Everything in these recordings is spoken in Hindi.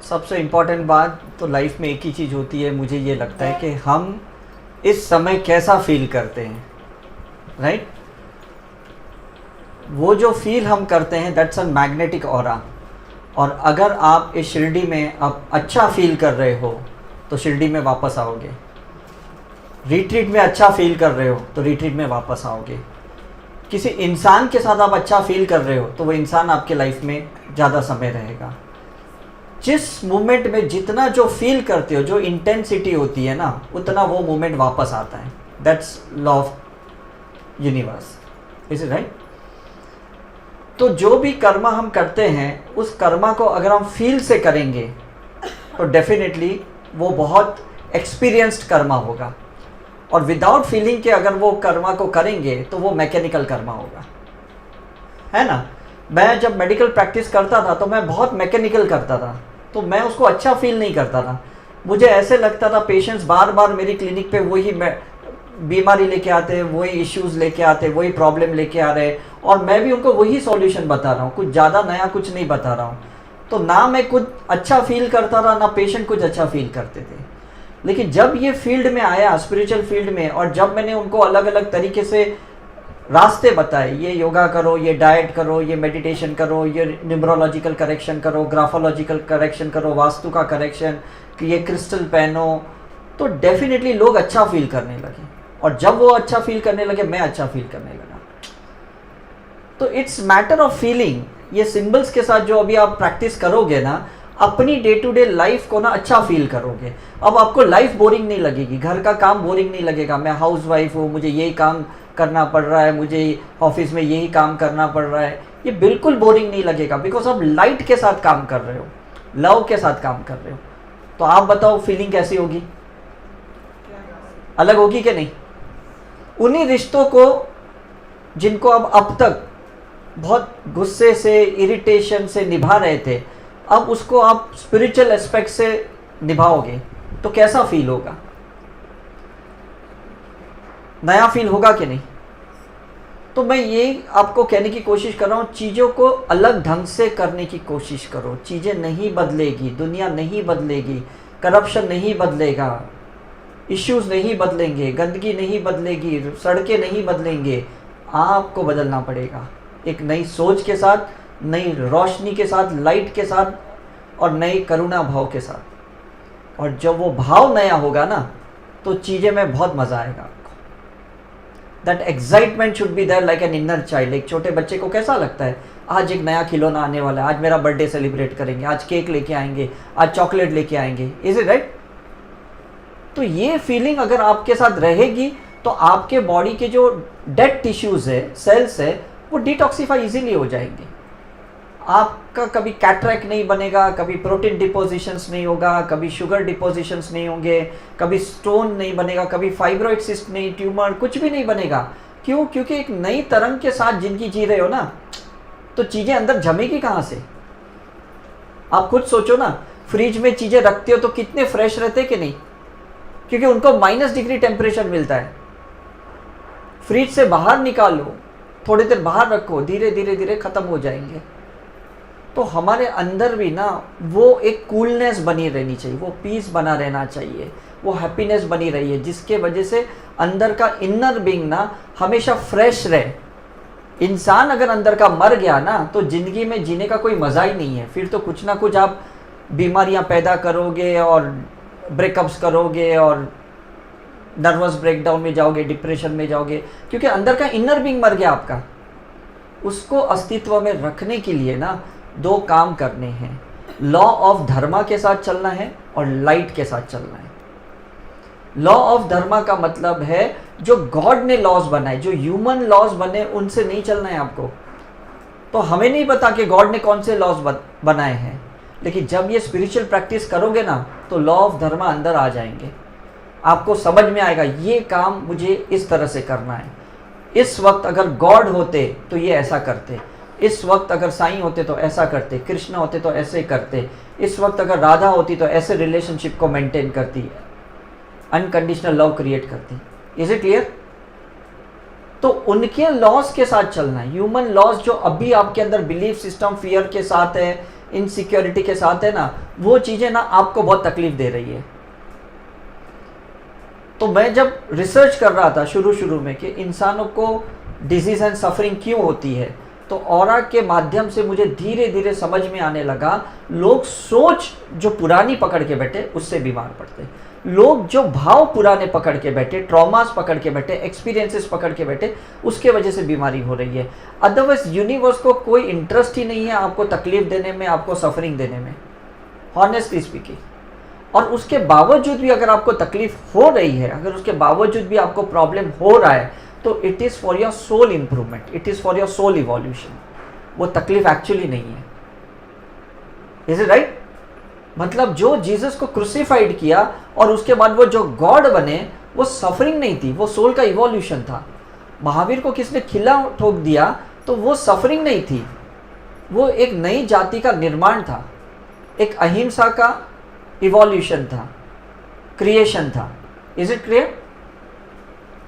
सबसे इम्पोर्टेंट बात तो लाइफ में एक ही चीज़ होती है, मुझे ये लगता है कि हम इस समय कैसा फील करते हैं, राइट। वो जो फील हम करते हैं दैट्स अ मैग्नेटिक ऑरा। और अगर आप इस शिरडी में आप अच्छा फील कर रहे हो तो शिरडी में वापस आओगे। रिट्रीट में अच्छा फील कर रहे हो तो रिट्रीट में वापस आओगे। किसी इंसान के साथ आप अच्छा फील कर रहे हो तो वो इंसान आपके लाइफ में ज़्यादा समय रहेगा। जिस मोमेंट में जितना जो फील करते हो, जो इंटेंसिटी होती है ना, उतना वो मोमेंट वापस आता है। That's law of universe, is it right. तो जो भी कर्मा हम करते हैं उस कर्मा को अगर हम फील से करेंगे तो डेफिनेटली वो बहुत एक्सपीरियंस्ड कर्मा होगा। और विदाउट फीलिंग के अगर वो कर्मा को करेंगे तो वो मैकेनिकल कर्मा होगा, है ना। मैं जब मेडिकल प्रैक्टिस करता था तो मैं बहुत मैकेनिकल करता था, तो मैं उसको अच्छा फील नहीं करता था। मुझे ऐसे लगता था पेशेंट्स बार बार मेरी क्लिनिक पे वही बीमारी लेके आते, वही इश्यूज लेके आते, वही प्रॉब्लम लेके आ रहे, और मैं भी उनको वही सॉल्यूशन बता रहा हूँ, कुछ ज़्यादा नया कुछ नहीं बता रहा हूँ। तो ना मैं कुछ अच्छा फील करता था, ना पेशेंट कुछ अच्छा फील करते थे। लेकिन जब ये फील्ड में आया, स्पिरिचुअल फील्ड में, और जब मैंने उनको अलग अलग तरीके से रास्ते बताए, ये योगा करो, ये डाइट करो, ये मेडिटेशन करो, ये न्यूमरोलॉजिकल करेक्शन करो, ग्राफोलॉजिकल करेक्शन करो, वास्तु का करेक्शन, कि ये क्रिस्टल पहनो, तो डेफिनेटली लोग अच्छा फील करने लगे। और जब वो अच्छा फील करने लगे, मैं अच्छा फील करने लगा। तो इट्स मैटर ऑफ फीलिंग। ये सिंबल्स के साथ जो अभी आप प्रैक्टिस करोगे ना, अपनी डे टू डे लाइफ को ना अच्छा फील करोगे। अब आपको लाइफ बोरिंग नहीं लगेगी, घर का काम बोरिंग नहीं लगेगा। मैं हाउस वाइफ हूँ, मुझे यही काम करना पड़ रहा है, मुझे ऑफिस में यही काम करना पड़ रहा है, ये बिल्कुल बोरिंग नहीं लगेगा। बिकॉज आप लाइट के साथ काम कर रहे हो, लव के साथ काम कर रहे हो। तो आप बताओ फीलिंग कैसी होगी? अलग होगी कि नहीं? उन्हीं रिश्तों को जिनको आप अब तक बहुत गुस्से से, इरिटेशन से निभा रहे थे, अब उसको आप स्पिरिचुअल एस्पेक्ट से निभाओगे तो कैसा फील होगा? नया फील होगा कि नहीं? तो मैं ये आपको कहने की कोशिश कर रहा हूँ, चीज़ों को अलग ढंग से करने की कोशिश करो। चीज़ें नहीं बदलेगी, दुनिया नहीं बदलेगी, करप्शन नहीं बदलेगा, इश्यूज नहीं बदलेंगे, गंदगी नहीं बदलेगी, सड़कें नहीं बदलेंगे। आपको बदलना पड़ेगा एक नई सोच के साथ, नई रोशनी के साथ, लाइट के साथ, और नए करुणा भाव के साथ। और जब वो भाव नया होगा ना, तो चीज़ें में बहुत मज़ा आएगा आपको। That excitement should be there like an inner child. एक छोटे बच्चे को कैसा लगता है, आज एक नया खिलौना आने वाला है, आज मेरा बर्थडे सेलिब्रेट करेंगे, आज केक लेके आएंगे, आज चॉकलेट लेके आएंगे, इज इट राइट? तो ये फीलिंग अगर आपके साथ रहेगी तो आपके बॉडी के जो डेड टिश्यूज है, सेल्स है, वो डिटॉक्सिफाई इजीली हो जाएंगे। आपका कभी कैटरैक्ट नहीं बनेगा, कभी प्रोटीन डिपोजिशंस नहीं होगा, कभी शुगर डिपोजिशंस नहीं होंगे, कभी स्टोन नहीं बनेगा, कभी फाइब्रॉइड सिस्ट नहीं, ट्यूमर कुछ भी नहीं बनेगा। क्यों? क्योंकि एक नई तरंग के साथ जिंदगी जी रहे हो ना, तो चीज़ें अंदर जमेगी कहाँ से? आप खुद सोचो ना, फ्रिज में चीज़ें रखते हो तो कितने फ्रेश रहते कि नहीं? क्योंकि उनको -डिग्री टेम्परेचर मिलता है। फ्रिज से बाहर निकालो, थोड़ी देर बाहर रखो, धीरे धीरे धीरे ख़त्म हो जाएंगे। तो हमारे अंदर भी ना वो एक कूलनेस बनी रहनी चाहिए, वो पीस बना रहना चाहिए, वो हैप्पीनेस बनी रही है, जिसके वजह से अंदर का इनर बीइंग ना हमेशा फ्रेश रहे। इंसान अगर अंदर का मर गया ना, तो ज़िंदगी में जीने का कोई मज़ा ही नहीं है। फिर तो कुछ ना कुछ आप बीमारियां पैदा करोगे और ब्रेकअप्स करोगे और नर्वस ब्रेकडाउन में जाओगे, डिप्रेशन में जाओगे, क्योंकि अंदर का इनर बीइंग मर गया आपका। उसको अस्तित्व में रखने के लिए ना दो काम करने हैं, लॉ ऑफ धर्मा के साथ चलना है और लाइट के साथ चलना है। लॉ ऑफ धर्मा का मतलब है जो गॉड ने लॉज बनाए, जो ह्यूमन लॉज बने, उनसे नहीं चलना है आपको। तो हमें नहीं पता कि गॉड ने कौन से लॉज बनाए हैं, लेकिन जब ये स्पिरिचुअल प्रैक्टिस करोगे ना, तो लॉ ऑफ धर्मा अंदर आ जाएंगे। आपको समझ में आएगा ये काम मुझे इस तरह से करना है। इस वक्त अगर गॉड होते तो ये ऐसा करते, इस वक्त अगर साईं होते तो ऐसा करते, कृष्ण होते तो ऐसे करते, इस वक्त अगर राधा होती तो ऐसे रिलेशनशिप को मेंटेन करती, अनकंडीशनल लव क्रिएट करती। Is it clear? तो उनके लॉज के साथ चलना है। ह्यूमन लॉज जो अभी आपके अंदर बिलीफ सिस्टम फियर के साथ है, इनसिक्योरिटी के साथ है ना, वो चीज़ें ना आपको बहुत तकलीफ दे रही है। तो मैं जब रिसर्च कर रहा था शुरू में कि इंसानों को डिजीज एंड सफरिंग क्यों होती है, तो ऑरा के माध्यम से मुझे धीरे धीरे समझ में आने लगा, लोग सोच जो पुरानी पकड़ के बैठे उससे बीमार पड़ते, लोग जो भाव पुराने पकड़ के बैठे, ट्रॉमास पकड़ के बैठे, एक्सपीरियंसेस पकड़ के बैठे, उसके वजह से बीमारी हो रही है। अदरवाइज यूनिवर्स को कोई इंटरेस्ट ही नहीं है आपको तकलीफ देने में, आपको सफरिंग देने में, हॉनेस्टली स्पीकिंग। और उसके बावजूद भी अगर आपको तकलीफ हो रही है, अगर उसके बावजूद भी आपको प्रॉब्लम हो रहा है, तो it is for your soul improvement, it is for your soul evolution. वो तकलीफ एक्चुअली नहीं है। Is it right? मतलब जो जीसस को क्रूसिफाइड किया और उसके बाद वो जो गॉड बने, वो सफरिंग नहीं थी, वो सोल का इवोल्यूशन था। महावीर को किसने खिला ठोक दिया, तो वो सफरिंग नहीं थी, वो एक नई जाति का निर्माण था, एक अहिंसा का इवोल्यूशन था, क्रिएशन था। Is it clear?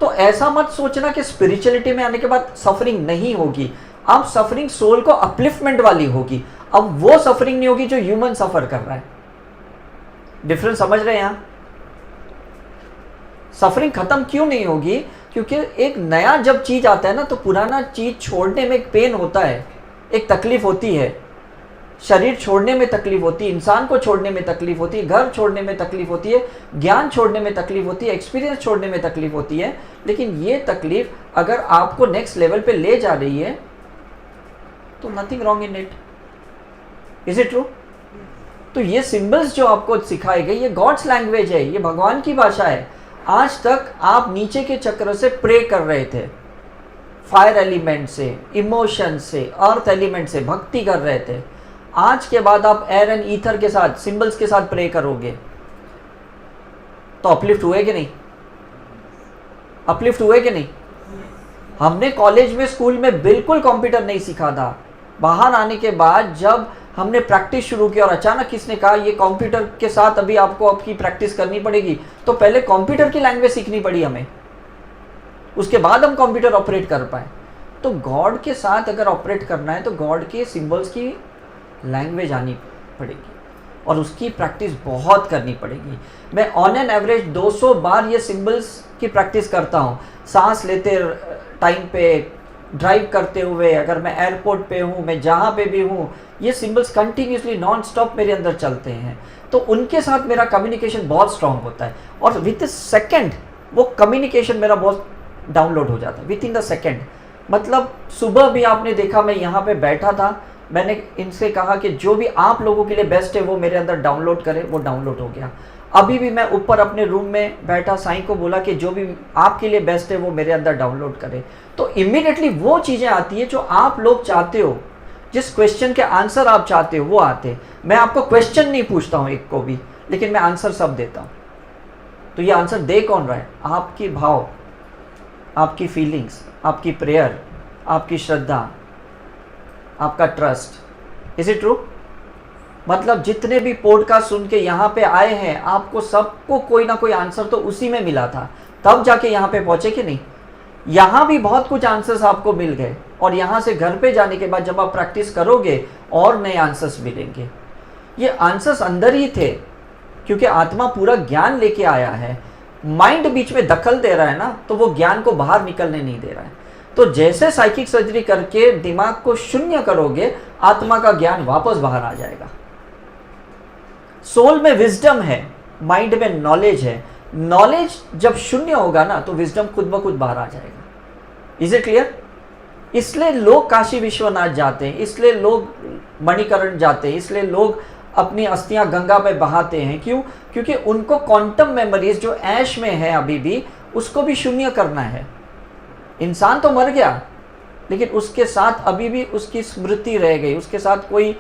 तो ऐसा मत सोचना कि स्पिरिचुअलिटी में आने के बाद सफरिंग नहीं होगी। अब सफरिंग सोल को अपलिफ्टमेंट वाली होगी। अब वो सफरिंग नहीं होगी जो ह्यूमन सफर कर रहा है। डिफरेंस समझ रहे हैं यहां? सफरिंग खत्म क्यों नहीं होगी? क्योंकि एक नया जब चीज आता है ना, तो पुराना चीज छोड़ने में एक पेन होता है, एक तकलीफ होती है। शरीर छोड़ने में तकलीफ होती है, इंसान को छोड़ने में तकलीफ होती है, घर छोड़ने में तकलीफ होती है, ज्ञान छोड़ने में तकलीफ होती है, एक्सपीरियंस छोड़ने में तकलीफ होती है। लेकिन ये तकलीफ अगर आपको नेक्स्ट लेवल पे ले जा रही है, तो nothing wrong in it. Is it true? तो ये सिंबल्स जो आपको सिखाए गए, ये गॉड्स लैंग्वेज है, ये भगवान की भाषा है। आज तक आप नीचे के चक्र से प्रे कर रहे थे, फायर एलिमेंट से, इमोशन से, अर्थ एलिमेंट से भक्ति कर रहे थे। आज के बाद आप एयर एंड ईथर के साथ, सिंबल्स के साथ प्रे करोगे, तो अपलिफ्ट हुए कि नहीं? अपलिफ्ट हुए कि नहीं? हमने कॉलेज में, स्कूल में बिल्कुल कंप्यूटर नहीं सीखा था। बाहर आने के बाद जब हमने प्रैक्टिस शुरू की और अचानक किसने कहा ये कंप्यूटर के साथ अभी आपको आपकी प्रैक्टिस करनी पड़ेगी, तो पहले कंप्यूटर की लैंग्वेज सीखनी पड़ी हमें, उसके बाद हम कंप्यूटर ऑपरेट कर पाए। तो गॉड के साथ अगर ऑपरेट करना है तो गॉड के सिंबल्स की लैंग्वेज आनी पड़ेगी और उसकी प्रैक्टिस बहुत करनी पड़ेगी। मैं ऑन एन एवरेज 200 बार ये सिंबल्स की प्रैक्टिस करता हूँ। सांस लेते टाइम पे, ड्राइव करते हुए, अगर मैं एयरपोर्ट पे हूँ, मैं जहाँ पे भी हूँ, ये सिंबल्स कंटिन्यूसली नॉन स्टॉप मेरे अंदर चलते हैं। तो उनके साथ मेरा कम्युनिकेशन बहुत स्ट्रांग होता है और विद द सेकेंड वो कम्युनिकेशन मेरा बहुत डाउनलोड हो जाता है, विद इन द सेकेंड। मतलब सुबह भी आपने देखा, मैं यहाँ पे बैठा था, मैंने इनसे कहा कि जो भी आप लोगों के लिए बेस्ट है वो मेरे अंदर डाउनलोड करें, वो डाउनलोड हो गया। अभी भी मैं ऊपर अपने रूम में बैठा, साईं को बोला कि जो भी आपके लिए बेस्ट है वो मेरे अंदर डाउनलोड करें। तो इमीडिएटली वो चीज़ें आती है जो आप लोग चाहते हो, जिस क्वेश्चन के आंसर आप चाहते हो वो आते हैं। मैं आपको क्वेश्चन नहीं पूछता हूँ एक को भी, लेकिन मैं आंसर सब देता हूँ। तो ये आंसर दे कौन रहा है? आपकी भाव, आपकी फीलिंग्स, आपकी प्रेयर, आपकी श्रद्धा, आपका ट्रस्ट। Is it true? मतलब जितने भी पॉडकास्ट सुन के यहाँ पे आए हैं, आपको सबको कोई ना कोई आंसर तो उसी में मिला था, तब जाके यहाँ पे पहुंचे कि नहीं? यहाँ भी बहुत कुछ आंसर्स आपको मिल गए और यहाँ से घर पे जाने के बाद जब आप प्रैक्टिस करोगे और नए आंसर्स मिलेंगे। ये आंसर्स अंदर ही थे क्योंकि आत्मा पूरा ज्ञान लेके आया है। माइंड बीच में दखल दे रहा है ना, तो वो ज्ञान को बाहर निकलने नहीं दे रहा है। तो जैसे साइकिक सर्जरी करके दिमाग को शून्य करोगे, आत्मा का ज्ञान वापस बाहर आ जाएगा। सोल में विजडम है, माइंड में नॉलेज है। नॉलेज जब शून्य होगा ना, तो विजडम खुद ब खुद बाहर आ जाएगा। Is it clear? इसलिए लोग काशी विश्वनाथ जाते हैं, इसलिए लोग मणिकरण जाते हैं, इसलिए लोग अपनी अस्थियां गंगा में बहाते हैं। क्यों? क्योंकि उनको क्वांटम मेमोरीज जो ऐश में है अभी भी, उसको भी शून्य करना है। इंसान तो मर गया, लेकिन उसके साथ अभी भी उसकी स्मृति रह गई, उसके साथ कोई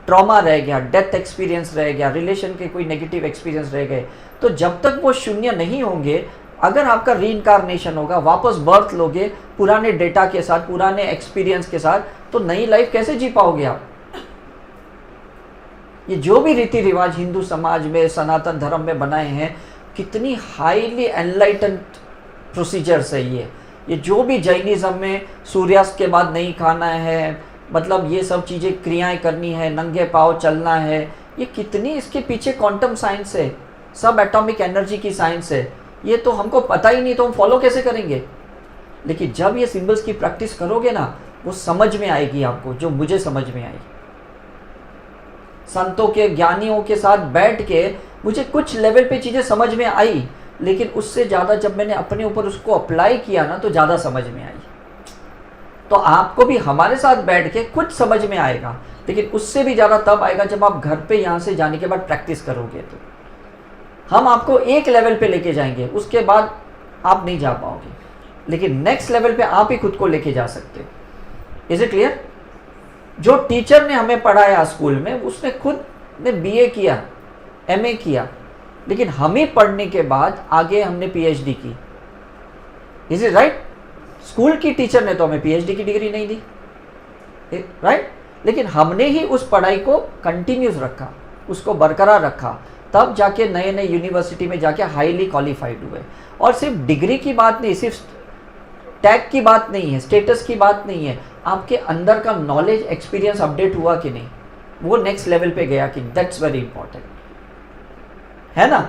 ट्रॉमा रह गया, डेथ एक्सपीरियंस रह गया, रिलेशन के कोई नेगेटिव एक्सपीरियंस रह गए। तो जब तक वो शून्य नहीं होंगे, अगर आपका रीइंकारनेशन होगा, वापस बर्थ लोगे पुराने डेटा के साथ, पुराने एक्सपीरियंस के साथ, तो नई लाइफ कैसे जी पाओगे आप? ये जो भी रीति रिवाज हिंदू समाज में, सनातन धर्म में बनाए हैं, कितनी हाईली एनलाइटेंड प्रोसीजर्स है ये जो भी जैनिज्म में सूर्यास्त के बाद नहीं खाना है, मतलब ये सब चीज़ें क्रियाएं करनी है, नंगे पाँव चलना है, ये कितनी इसके पीछे क्वांटम साइंस है, सब एटॉमिक एनर्जी की साइंस है, ये तो हमको पता ही नहीं, तो हम फॉलो कैसे करेंगे। लेकिन जब ये सिंबल्स की प्रैक्टिस करोगे ना, वो समझ में आएगी आपको, जो मुझे समझ में आई। संतों के, ज्ञानियों के साथ बैठ के मुझे कुछ लेवल पे चीज़ें समझ में आई, लेकिन उससे ज़्यादा जब मैंने अपने ऊपर उसको अप्लाई किया ना, तो ज़्यादा समझ में आई। तो आपको भी हमारे साथ बैठ के कुछ समझ में आएगा, लेकिन उससे भी ज़्यादा तब आएगा जब आप घर पे यहाँ से जाने के बाद प्रैक्टिस करोगे। तो हम आपको एक लेवल पे लेके जाएंगे, उसके बाद आप नहीं जा पाओगे, लेकिन नेक्स्ट लेवल पे आप ही खुद को लेके जा सकते हो। Is it clear? जो टीचर ने हमें पढ़ाया स्कूल में, उसने खुद ने बीए किया, एमए किया, लेकिन हम ही पढ़ने के बाद आगे हमने पीएचडी की। Is it right? स्कूल की टीचर ने तो हमें पीएचडी की डिग्री नहीं दी, राइट? लेकिन हमने ही उस पढ़ाई को कंटिन्यूस रखा, उसको बरकरार रखा, तब जाके नए नए यूनिवर्सिटी में जाके हाईली क्वालिफाइड हुए। और सिर्फ डिग्री की बात नहीं, सिर्फ टैग की बात नहीं है, स्टेटस की बात नहीं है, आपके अंदर का नॉलेज, एक्सपीरियंस अपडेट हुआ कि नहीं, वो नेक्स्ट लेवल पे गया कि, दैट्स वेरी इंपॉर्टेंट है ना।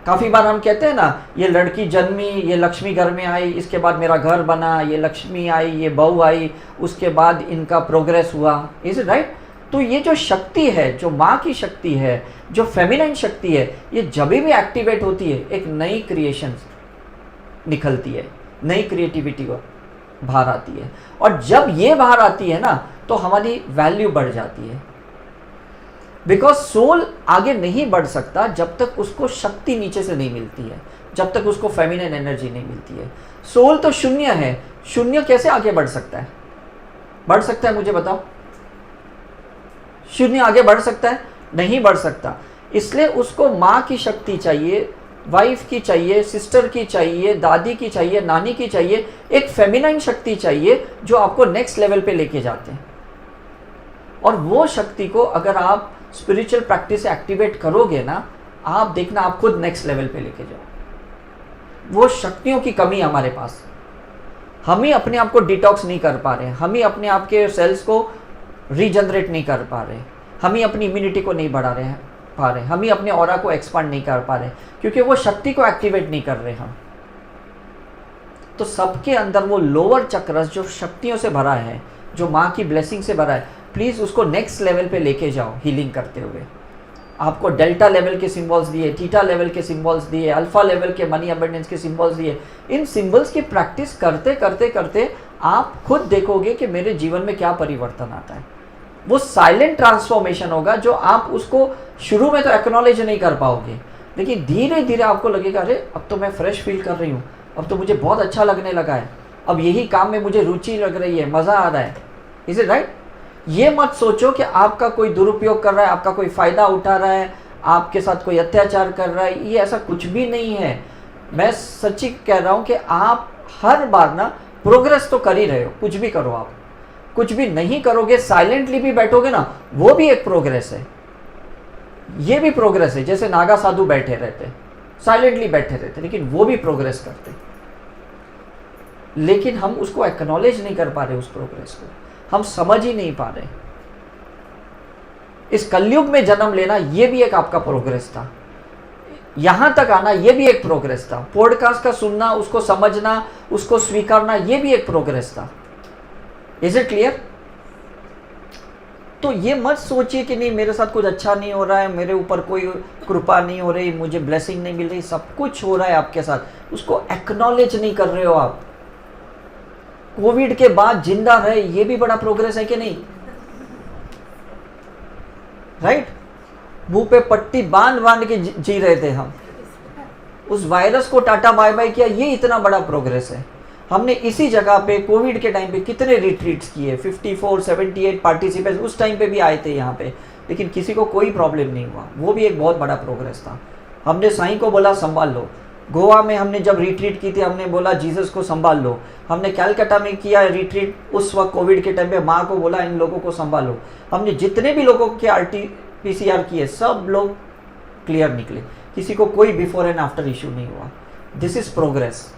काफ़ी बार हम कहते हैं ना, ये लड़की जन्मी, ये लक्ष्मी घर में आई, इसके बाद मेरा घर बना, ये लक्ष्मी आई, ये बहू आई, उसके बाद इनका प्रोग्रेस हुआ। Is it right? तो ये जो शक्ति है, जो माँ की शक्ति है, जो फेमिनाइन शक्ति है, ये जब भी एक्टिवेट होती है, एक नई क्रिएशन निकलती है, नई क्रिएटिविटी बाहर आती है। और जब ये बाहर आती है ना, तो हमारी वैल्यू बढ़ जाती है। बिकॉज सोल आगे नहीं बढ़ सकता जब तक उसको शक्ति नीचे से नहीं मिलती है, जब तक उसको फेमिनिन एनर्जी नहीं मिलती है। सोल तो शून्य है, शून्य कैसे आगे बढ़ सकता है? बढ़ सकता है? मुझे बताओ, शून्य आगे बढ़ सकता है? नहीं बढ़ सकता। इसलिए उसको माँ की शक्ति चाहिए, वाइफ की चाहिए, सिस्टर की चाहिए, दादी की चाहिए, नानी की चाहिए, एक फेमिनाइन शक्ति चाहिए जो आपको नेक्स्ट लेवल पे लेके जाते हैं। और वो शक्ति को अगर आप स्पिरिचुअल प्रैक्टिस से एक्टिवेट करोगे ना, आप देखना आप खुद नेक्स्ट लेवल पे लेके जाओ। वो शक्तियों की कमी हमारे पास, हम ही अपने आप को डिटॉक्स नहीं कर पा रहे हैं, हम ही अपने आप के सेल्स को रीजनरेट नहीं कर पा रहे, हम ही अपनी इम्यूनिटी को नहीं बढ़ा रहे हैं पा रहे, हम ही अपने ऑरा को एक्सपांड नहीं कर पा रहे, क्योंकि वो शक्ति को एक्टिवेट नहीं कर रहे हम। तो सबके अंदर वो लोअर चक्रस जो शक्तियों से भरा है, जो माँ की ब्लेसिंग से भरा है, प्लीज़ उसको नेक्स्ट लेवल पे लेके जाओ हीलिंग करते हुए। आपको डेल्टा लेवल के सिंबल्स दिए, थीटा लेवल के सिंबल्स दिए, अल्फा लेवल के मनी अबंडेंस के सिंबल्स दिए। इन सिंबल्स की प्रैक्टिस करते करते करते आप खुद देखोगे कि मेरे जीवन में क्या परिवर्तन आता है। वो साइलेंट ट्रांसफॉर्मेशन होगा जो आप उसको शुरू में तो एक्नॉलेज नहीं कर पाओगे, लेकिन धीरे धीरे आपको लगेगा, अरे अब तो मैं फ्रेश फील कर रही हूँ, अब तो मुझे बहुत अच्छा लगने लगा है, अब यही काम में मुझे रुचि लग रही है, मज़ा आ रहा है। Is it right? ये मत सोचो कि आपका कोई दुरुपयोग कर रहा है, आपका कोई फ़ायदा उठा रहा है, आपके साथ कोई अत्याचार कर रहा है, ये ऐसा कुछ भी नहीं है। मैं सच्ची कह रहा हूँ कि आप हर बार ना प्रोग्रेस तो कर ही रहे हो, कुछ भी करो आप, कुछ भी नहीं करोगे, साइलेंटली भी बैठोगे ना, वो भी एक प्रोग्रेस है, ये भी प्रोग्रेस है। जैसे नागा साधु बैठे रहते, साइलेंटली बैठे रहते, लेकिन वो भी प्रोग्रेस करते, लेकिन हम उसको एक्नॉलेज नहीं कर पा रहे, उस प्रोग्रेस को हम समझ ही नहीं पा रहे। इस कलयुग में जन्म लेना ये भी एक आपका प्रोग्रेस था, यहां तक आना ये भी एक प्रोग्रेस था, पॉडकास्ट का सुनना, उसको समझना, उसको स्वीकारना, ये भी एक प्रोग्रेस था। Is it clear? तो ये मत सोचिए कि नहीं मेरे साथ कुछ अच्छा नहीं हो रहा है, मेरे ऊपर कोई कृपा नहीं हो रही, मुझे ब्लेसिंग नहीं मिल रही। सब कुछ हो रहा है आपके साथ, उसको एक्नॉलेज नहीं कर रहे हो आप। कोविड के बाद जिंदा रहे, ये भी बड़ा प्रोग्रेस है कि नहीं? राइट? मुंह पे पट्टी बांध बांध के जी रहे थे हम, उस वायरस को टाटा बाय बाय किया, ये इतना बड़ा प्रोग्रेस है। हमने इसी जगह पे कोविड के टाइम पे कितने रिट्रीट्स किए, 54 78 पार्टिसिपेंट्स उस टाइम पे भी आए थे यहाँ पे, लेकिन किसी को कोई प्रॉब्लम नहीं हुआ। वो भी एक बहुत बड़ा प्रोग्रेस था। हमने साईं को बोला संभाल लो, गोवा में हमने जब रिट्रीट की थी हमने बोला जीसस को संभाल लो, हमने कैलकाटा में किया रिट्रीट उस वक्त कोविड के टाइम पे, माँ को बोला इन लोगों को संभालो। हमने जितने भी लोगों के RT-PCR किए सब लोग क्लियर निकले, किसी को कोई बिफोर एंड आफ्टर इशू नहीं हुआ। दिस इज प्रोग्रेस,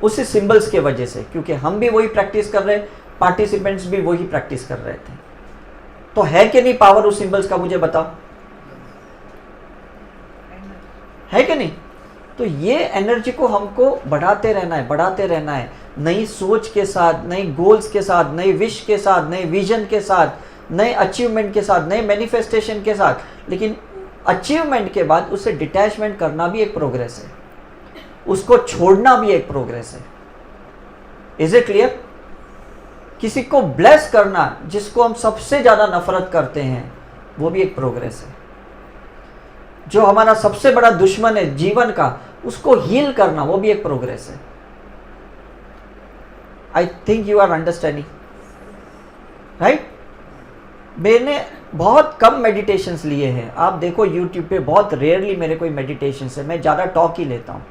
उसी सिंबल्स के वजह से, क्योंकि हम भी वही प्रैक्टिस कर रहे हैं, पार्टिसिपेंट्स भी वही प्रैक्टिस कर रहे थे। तो है कि नहीं पावर उस सिंबल्स का, मुझे बताओ, है कि नहीं? तो ये एनर्जी को हमको बढ़ाते रहना है, बढ़ाते रहना है, नई सोच के साथ, नई गोल्स के साथ, नई विश के साथ, नए विजन के साथ, नए अचीवमेंट के साथ, नए मैनिफेस्टेशन के साथ। लेकिन अचीवमेंट के बाद उससे डिटैचमेंट करना भी एक प्रोग्रेस है, उसको छोड़ना भी एक प्रोग्रेस है। Is it clear? किसी को ब्लेस करना, जिसको हम सबसे ज़्यादा नफरत करते हैं, वो भी एक प्रोग्रेस है। जो हमारा सबसे बड़ा दुश्मन है जीवन का, उसको हील करना, वो भी एक प्रोग्रेस है। I think you are understanding, right? मैंने बहुत कम मेडिटेशंस लिए हैं। आप देखो यूट्यूब पे बहुत रेयरली मेरे कोई मेडिटेशंस है, मैं ज़्यादा टॉक ही लेता हूँ।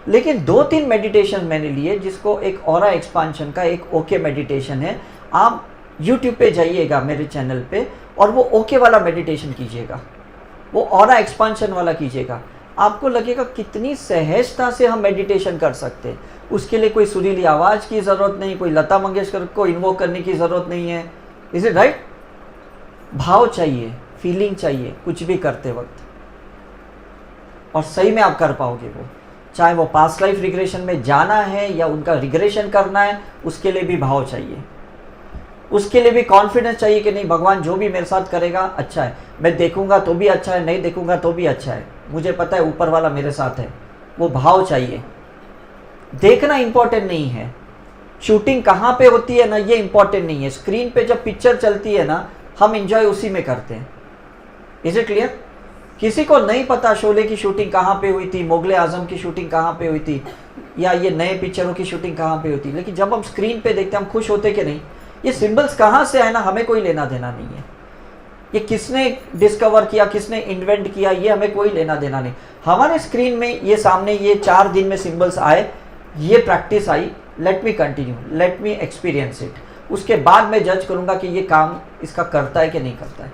लेकिन 2-3 मेडिटेशन मैंने लिए, जिसको एक ऑरा एक्सपांशन का एक ओके मेडिटेशन है। आप यूट्यूब पे जाइएगा मेरे चैनल पे, और वो ओके वाला मेडिटेशन कीजिएगा, वो ऑरा एक्सपांशन वाला कीजिएगा। आपको लगेगा कितनी सहजता से हम मेडिटेशन कर सकते हैं। उसके लिए कोई सुरीली आवाज़ की ज़रूरत नहीं, कोई लता मंगेशकर को इन्वोक करने की ज़रूरत नहीं है। Is it right? भाव चाहिए, फीलिंग चाहिए कुछ भी करते वक्त, और सही में आप कर पाओगे वो। चाहे वो पास्ट लाइफ रिग्रेशन में जाना है या उनका रिग्रेशन करना है, उसके लिए भी भाव चाहिए, उसके लिए भी कॉन्फिडेंस चाहिए कि नहीं, भगवान जो भी मेरे साथ करेगा अच्छा है, मैं देखूंगा तो भी अच्छा है, नहीं देखूंगा तो भी अच्छा है, मुझे पता है ऊपर वाला मेरे साथ है। वो भाव चाहिए। देखना इंपॉर्टेंट नहीं है, शूटिंग कहाँ पे होती है ना, ये इंपॉर्टेंट नहीं है। स्क्रीन पे जब पिक्चर चलती है ना, हम इंजॉय उसी में करते हैं। Is it clear? किसी को नहीं पता शोले की शूटिंग कहाँ पे हुई थी, मुगले आजम की शूटिंग कहाँ पे हुई थी, या ये नए पिक्चरों की शूटिंग कहाँ पे हुई थी। लेकिन जब हम स्क्रीन पे देखते हैं, हम खुश होते कि नहीं? ये सिंबल्स कहाँ से आए ना, हमें कोई लेना देना नहीं है। ये किसने डिस्कवर किया, किसने इन्वेंट किया, ये हमें कोई लेना देना नहीं। हमारे स्क्रीन में ये सामने ये 4 दिन में सिंबल्स आए, ये practice I, let me continue, let me experience it. उसके बाद मैं जज करूंगा कि ये काम इसका करता है कि नहीं करता है।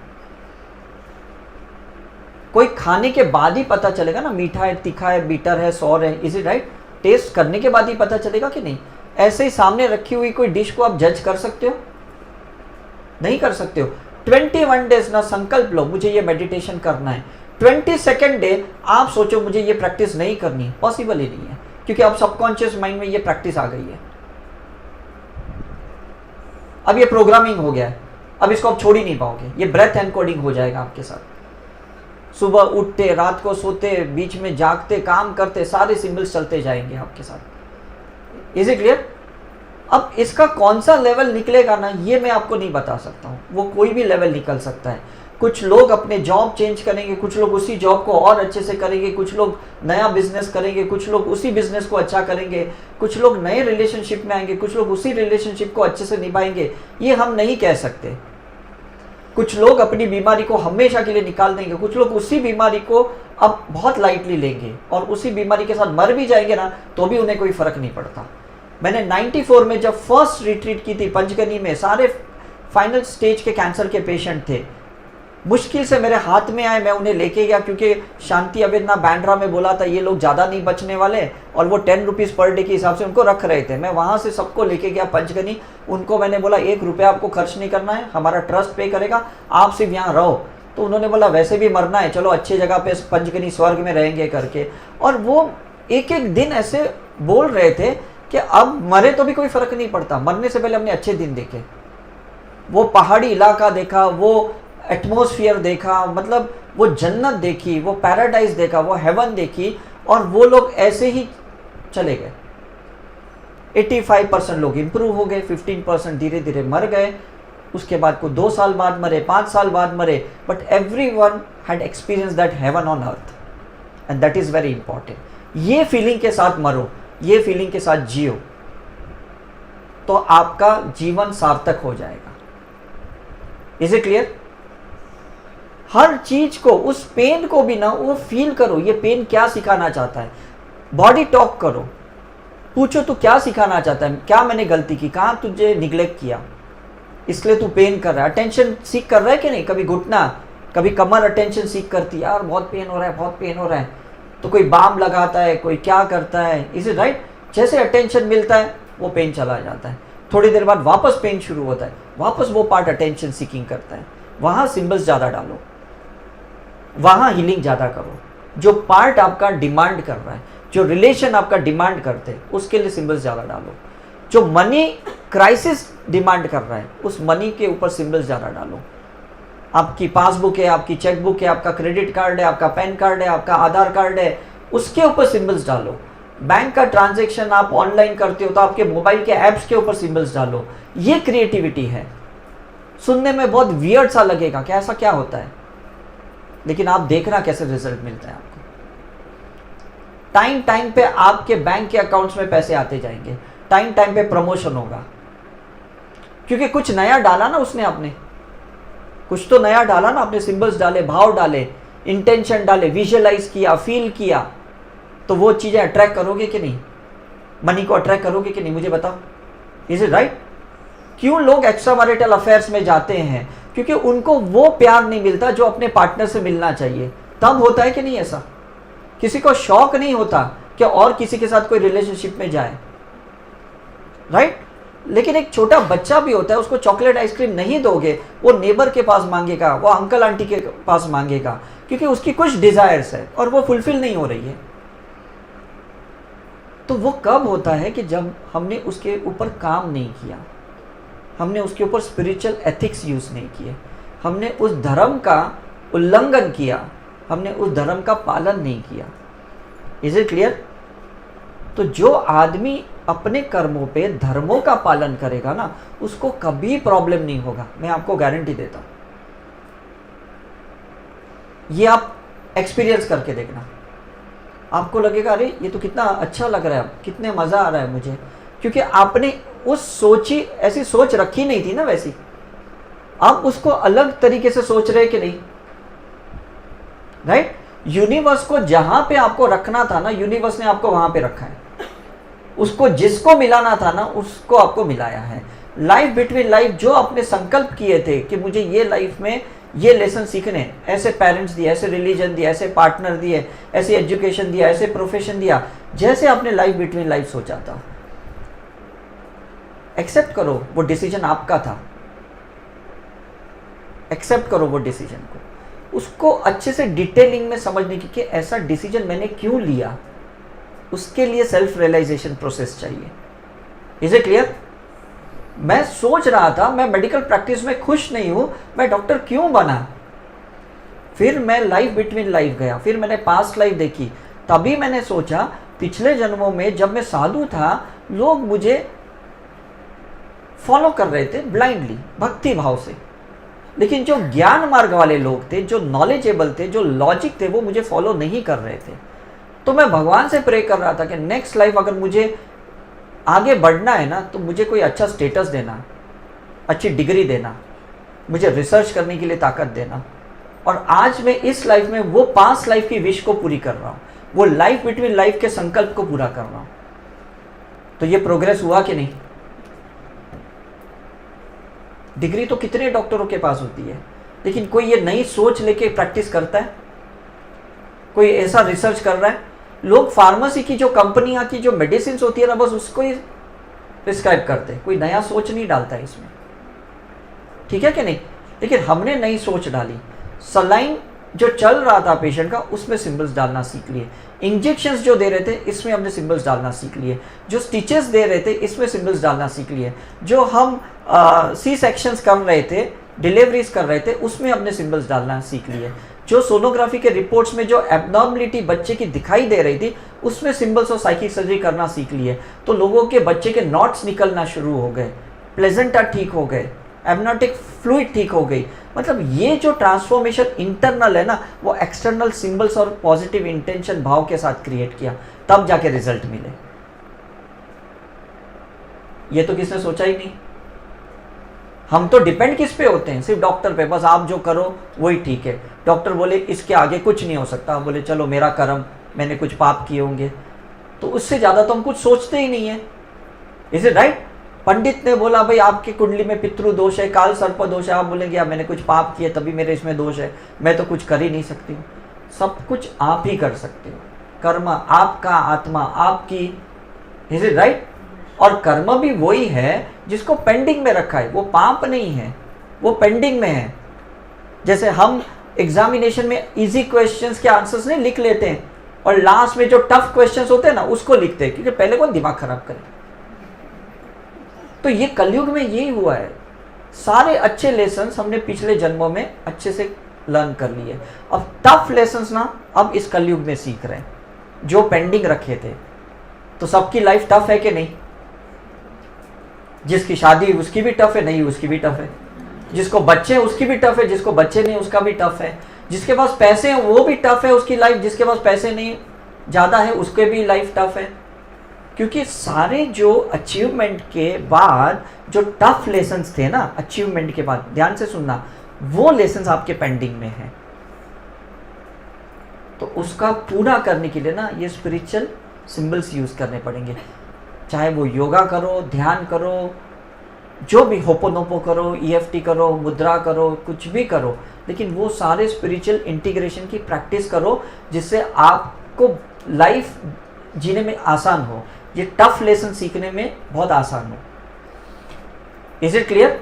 कोई खाने के बाद ही पता चलेगा ना, मीठा है, तीखा है, बीटर है, सॉर है। Is it right? टेस्ट करने के बाद ही पता चलेगा कि नहीं? ऐसे ही सामने रखी हुई कोई डिश को आप जज कर सकते हो? नहीं कर सकते हो। 21 डेज ना संकल्प लो, मुझे ये मेडिटेशन करना है। 22nd डे आप सोचो मुझे ये प्रैक्टिस नहीं करनी, पॉसिबल ही नहीं है, क्योंकि अब सबकॉन्शियस माइंड में ये प्रैक्टिस आ गई है। अब ये प्रोग्रामिंग हो गया है, अब इसको आप छोड़ ही नहीं पाओगे। ये ब्रेथ एनकोडिंग हो जाएगा आपके साथ। सुबह उठते, रात को सोते, बीच में जागते, काम करते, सारे सिंबल्स चलते जाएंगे आपके साथ। Is it clear? अब इसका कौन सा लेवल निकलेगा ना, ये मैं आपको नहीं बता सकता हूँ। वो कोई भी लेवल निकल सकता है। कुछ लोग अपने जॉब चेंज करेंगे, कुछ लोग उसी जॉब को और अच्छे से करेंगे, कुछ लोग नया बिजनेस करेंगे, कुछ लोग उसी बिजनेस को अच्छा करेंगे, कुछ लोग नए रिलेशनशिप में आएंगे, कुछ लोग उसी रिलेशनशिप को अच्छे से निभाएंगे। ये हम नहीं कह सकते। कुछ लोग अपनी बीमारी को हमेशा के लिए निकाल देंगे, कुछ लोग उसी बीमारी को अब बहुत लाइटली लेंगे और उसी बीमारी के साथ मर भी जाएंगे ना, तो भी उन्हें कोई फर्क नहीं पड़ता। मैंने 94 में जब फर्स्ट रिट्रीट की थी पंचगनी में, सारे फाइनल स्टेज के कैंसर के पेशेंट थे। मुश्किल से मेरे हाथ में आए, मैं उन्हें लेके गया, क्योंकि शांति अवेदना बैंड्रा में बोला था ये लोग ज़्यादा नहीं बचने वाले, और वो 10 रुपीज़ पर डे के हिसाब से उनको रख रहे थे। मैं वहाँ से सबको लेके गया पंचगनी। उनको मैंने बोला 1 रुपया आपको खर्च नहीं करना है, हमारा ट्रस्ट पे करेगा, आप सिर्फ यहाँ रहो। तो उन्होंने बोला वैसे भी मरना है, चलो अच्छी जगह पे पंचगनी स्वर्ग में रहेंगे करके। और वो एक एक दिन ऐसे बोल रहे थे कि अब मरे तो भी कोई फ़र्क नहीं पड़ता, मरने से पहले हमने अच्छे दिन देखे, वो पहाड़ी इलाका देखा, वो एटमॉस्फेयर देखा, मतलब वो जन्नत देखी, वो पैराडाइज देखा, वो हेवन देखी, और वो लोग ऐसे ही चले गए। 85% लोग इंप्रूव हो गए, 15% धीरे धीरे मर गए। उसके बाद को 2 साल बाद मरे, 5 साल बाद मरे, but everyone had experience that heaven on earth, and that is very important. ये फीलिंग के साथ मरो, ये फीलिंग के साथ जियो, तो आपका जीवन सार्थक हो जाएगा। Is it clear? हर चीज को, उस पेन को भी ना वो फील करो, ये पेन क्या सिखाना चाहता है। बॉडी टॉक करो, पूछो तू क्या सिखाना चाहता है, क्या मैंने गलती की, कहाँ तुझे निग्लेक्ट किया, इसलिए तू पेन कर रहा है। अटेंशन सीख कर रहा है कि नहीं? कभी घुटना, कभी कमर अटेंशन सीख करती है, यार बहुत पेन हो रहा है, बहुत पेन हो रहा है, तो कोई बाम लगाता है, कोई क्या करता है। Is it right? जैसे अटेंशन मिलता है वो पेन चला जाता है। थोड़ी देर बाद वापस पेन शुरू होता है, वापस वो पार्ट अटेंशन सीकिंग करता है, वहाँ सिंबल्स ज़्यादा डालो, वहाँ हीलिंग ज़्यादा करो। जो पार्ट आपका डिमांड कर रहा है, जो रिलेशन आपका डिमांड करते हैं, उसके लिए सिंबल्स ज़्यादा डालो। जो मनी क्राइसिस डिमांड कर रहा है, उस मनी के ऊपर सिंबल्स ज़्यादा डालो। आपकी पासबुक है, आपकी चेकबुक है, आपका क्रेडिट कार्ड है, आपका पैन कार्ड है, आपका आधार कार्ड है, उसके ऊपर सिंबल्स डालो। बैंक का ट्रांजैक्शन आप ऑनलाइन करते हो तो आपके मोबाइल के ऐप्स के ऊपर सिंबल्स डालो। ये क्रिएटिविटी है। सुनने में बहुत वियर्ड सा लगेगा कि ऐसा क्या होता है, लेकिन आप देखना कैसे रिजल्ट मिलता है आपको। टाइम टाइम पे आपके बैंक के अकाउंट्स में पैसे आते जाएंगे, टाइम टाइम पे प्रमोशन होगा, क्योंकि कुछ नया डाला ना उसने, आपने कुछ तो नया डाला ना, आपने सिंबल्स डाले, भाव डाले, इंटेंशन डाले, विजुअलाइज किया, फील किया, तो वो चीजें अट्रैक्ट करोगे कि नहीं? मनी को अट्रैक्ट करोगे कि नहीं? मुझे बताओ, इज इट राइट? क्यों लोग एक्स्ट्रा मैरिटल अफेयर्स में जाते हैं? क्योंकि उनको वो प्यार नहीं मिलता जो अपने पार्टनर से मिलना चाहिए। तब होता है कि नहीं ऐसा? किसी को शौक नहीं होता कि और किसी के साथ कोई रिलेशनशिप में जाए, राइट? लेकिन एक छोटा बच्चा भी होता है, उसको चॉकलेट आइसक्रीम नहीं दोगे, वो नेबर के पास मांगेगा, वो अंकल आंटी के पास मांगेगा, क्योंकि उसकी कुछ डिजायर्स है और वो फुलफिल नहीं हो रही है। तो वो कब होता है कि जब हमने उसके ऊपर काम नहीं किया, हमने उसके ऊपर स्पिरिचुअल एथिक्स यूज नहीं किए, हमने उस धर्म का उल्लंघन किया, हमने उस धर्म का पालन नहीं किया। Is it clear? तो जो आदमी अपने कर्मों पे धर्मों का पालन करेगा ना, उसको कभी प्रॉब्लम नहीं होगा, मैं आपको गारंटी देता हूं। ये आप एक्सपीरियंस करके देखना, आपको लगेगा अरे ये तो कितना अच्छा लग रहा है, कितने मजा आ रहा है मुझे, क्योंकि आपने उस सोची, ऐसी सोच रखी नहीं थी ना वैसी, आप उसको अलग तरीके से सोच रहे कि नहीं, राइट? यूनिवर्स को जहां पे आपको रखना था ना, यूनिवर्स ने आपको वहां पे रखा है। उसको जिसको मिलाना था ना, उसको आपको मिलाया है। लाइफ बिटवीन लाइफ जो आपने संकल्प किए थे कि मुझे ये लाइफ में ये लेसन सीखने, ऐसे पेरेंट्स दिए, ऐसे रिलीजन दिया, ऐसे पार्टनर दिए, ऐसे एजुकेशन दिया, ऐसे प्रोफेशन दिया, जैसे आपने लाइफ बिटवीन लाइफ सोचा था, एक्सेप्ट करो वो डिसीजन आपका था। एक्सेप्ट करो वो डिसीजन को, उसको अच्छे से डिटेलिंग में समझने की कि ऐसा डिसीजन मैंने क्यों लिया, उसके लिए सेल्फ रियलाइजेशन प्रोसेस चाहिए। Is it clear? मैं सोच रहा था मैं मेडिकल प्रैक्टिस में खुश नहीं हूं, मैं डॉक्टर क्यों बना? फिर मैं लाइफ बिटवीन लाइफ गया, फिर मैंने पास्ट लाइफ देखी, तभी मैंने सोचा पिछले जन्मों में जब मैं साधु था, लोग मुझे फॉलो कर रहे थे ब्लाइंडली, भक्ति भाव से, लेकिन जो ज्ञान मार्ग वाले लोग थे, जो नॉलेजेबल थे, जो लॉजिक थे, वो मुझे फॉलो नहीं कर रहे थे। तो मैं भगवान से प्रे कर रहा था कि नेक्स्ट लाइफ अगर मुझे आगे बढ़ना है ना, तो मुझे कोई अच्छा स्टेटस देना, अच्छी डिग्री देना, मुझे रिसर्च करने के लिए ताकत देना। और आज मैं इस लाइफ में वो पास्ट लाइफ की विश को पूरी कर रहा हूँ, वो लाइफ बिटवीन लाइफ के संकल्प को पूरा कर रहा हूँ। तो ये प्रोग्रेस हुआ कि नहीं? डिग्री तो कितने डॉक्टरों के पास होती है, लेकिन कोई ये नई सोच लेके प्रैक्टिस करता है? कोई ऐसा रिसर्च कर रहा है? लोग फार्मेसी की जो कंपनियां की जो मेडिसिन होती है ना, बस उसको ही प्रिस्क्राइब करते हैं, कोई नया सोच नहीं डालता है इसमें, ठीक है कि नहीं? लेकिन हमने नई सोच डाली। सलाइन जो चल रहा था पेशेंट का, उसमें सिंबल्स डालना सीख लिए। इंजेक्शंस जो दे रहे थे, इसमें हमने सिंबल्स डालना सीख लिए। जो स्टिचेस दे रहे थे, इसमें सिंबल्स डालना सीख लिए। जो हम सी सेक्शंस कर रहे थे, डिलीवरीज कर रहे थे, उसमें हमने सिंबल्स डालना सीख लिए। जो सोनोग्राफी के रिपोर्ट्स में जो एबनॉर्मलिटी बच्चे की दिखाई दे रही थी, उसमें सिंबल्स और साइकिक सर्जरी करना सीख लिए। तो लोगों के बच्चे के नॉट्स निकलना शुरू हो गए, प्लेजेंटा ठीक हो गए, एमनोटिक फ्लूइड ठीक हो गई। मतलब ये जो ट्रांसफॉर्मेशन इंटरनल है ना, वो एक्सटर्नल सिंबल्स और पॉजिटिव इंटेंशन भाव के साथ क्रिएट किया, तब जाके रिजल्ट मिले। ये तो किसने सोचा ही नहीं। हम तो डिपेंड किस पे होते हैं? सिर्फ डॉक्टर पे, बस आप जो करो वही ठीक है। डॉक्टर बोले इसके आगे कुछ नहीं हो सकता, बोले चलो मेरा कर्म, मैंने कुछ पाप किए होंगे, तो उससे ज्यादा तो हम कुछ सोचते ही नहीं है। Is it right? पंडित ने बोला भाई आपकी कुंडली में पितृ दोष है, काल सर्प दोष है, आप बोलेंगे यार मैंने कुछ पाप किया तभी मेरे इसमें दोष है, मैं तो कुछ कर ही नहीं सकती हूँ। सब कुछ आप ही कर सकते हो, कर्म आपका, आत्मा आपकी। Is it right? और कर्म भी वही है जिसको पेंडिंग में रखा है, वो पाप नहीं है, वो पेंडिंग में है। जैसे हम एग्जामिनेशन में इजी क्वेश्चंस के आंसर्स नहीं लिख लेते हैं और लास्ट में जो टफ क्वेश्चंस होते हैं ना उसको लिखते हैं, क्योंकि पहले कौन दिमाग खराब करे। तो ये कलयुग में यही हुआ है, सारे अच्छे लेसन्स हमने पिछले जन्मों में अच्छे से लर्न कर लिए, अब टफ लेसन्स ना अब इस कलयुग में सीख रहे हैं, जो पेंडिंग रखे थे। तो सबकी लाइफ टफ है कि नहीं? जिसकी शादी उसकी भी टफ है, नहीं उसकी भी टफ है, जिसको बच्चे हैं उसकी भी टफ है, जिसको बच्चे नहीं उसका भी टफ है, जिसके पास पैसे हैं वो भी टफ है उसकी लाइफ, जिसके पास पैसे नहीं ज़्यादा है उसके भी लाइफ टफ है। क्योंकि सारे जो अचीवमेंट के बाद जो टफ लेसन्स थे ना, अचीवमेंट के बाद, ध्यान से सुनना, वो लेसन्स आपके पेंडिंग में है। तो उसका पूरा करने के लिए ना ये स्पिरिचुअल सिंबल्स यूज करने पड़ेंगे, चाहे वो योगा करो, ध्यान करो, जो भी, होपोनोपो करो, ईएफटी करो, मुद्रा करो, कुछ भी करो, लेकिन वो सारे स्पिरिचुअल इंटीग्रेशन की प्रैक्टिस करो जिससे आपको लाइफ जीने में आसान हो, ये टफ लेसन सीखने में बहुत आसान हो। Is it clear?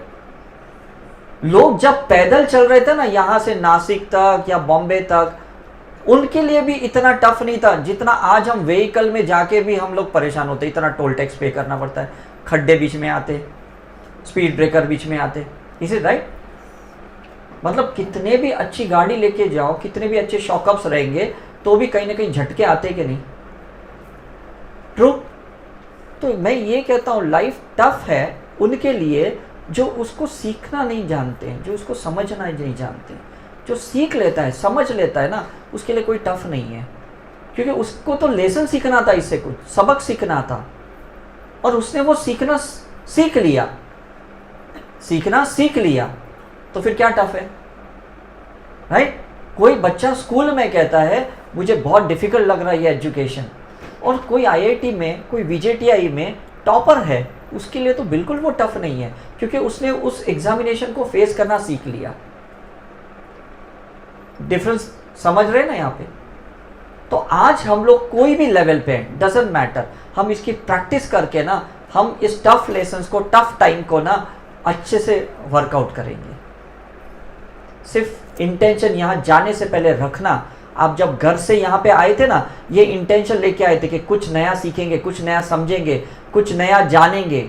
लोग जब पैदल चल रहे थे ना यहां से नासिक तक या बॉम्बे तक, उनके लिए भी इतना टफ नहीं था जितना आज हम व्हीकल में जाके भी हम लोग परेशान होते, इतना टोल टैक्स पे करना पड़ता है, खड्डे बीच में आते, स्पीड ब्रेकर बीच में आते। Is it right? मतलब कितने भी अच्छी गाड़ी लेके जाओ, कितने भी अच्छे शॉकअप्स रहेंगे, तो भी कहीं ना कहीं झटके आते कि नहीं? ट्रू? तो मैं ये कहता हूँ लाइफ टफ है उनके लिए जो उसको सीखना नहीं जानते हैं, जो उसको समझना नहीं जानते। जो सीख लेता है, समझ लेता है ना, उसके लिए कोई टफ नहीं है, क्योंकि उसको तो लेसन सीखना था, इससे कुछ सबक सीखना था, और उसने वो सीखना सीख लिया, सीखना सीख लिया, तो फिर क्या टफ है? राइट? कोई बच्चा स्कूल में कहता है मुझे बहुत डिफिकल्ट लग रहा है ये एजुकेशन, और कोई आईआईटी में, कोई वीजेटीआई में टॉपर है, उसके लिए तो बिल्कुल वो टफ नहीं है, क्योंकि उसने उस एग्जामिनेशन को फेस करना सीख लिया। डिफरेंस समझ रहे हैं ना यहाँ पे? तो आज हम लोग कोई भी लेवल पे, डजंट मैटर, हम इसकी प्रैक्टिस करके ना हम इस टफ लेसन्स को, टफ टाइम को ना अच्छे से वर्कआउट करेंगे। सिर्फ इंटेंशन यहाँ जाने से पहले रखना। आप जब घर से यहाँ पे आए थे ना, ये इंटेंशन लेके आए थे कि कुछ नया सीखेंगे, कुछ नया समझेंगे, कुछ नया जानेंगे,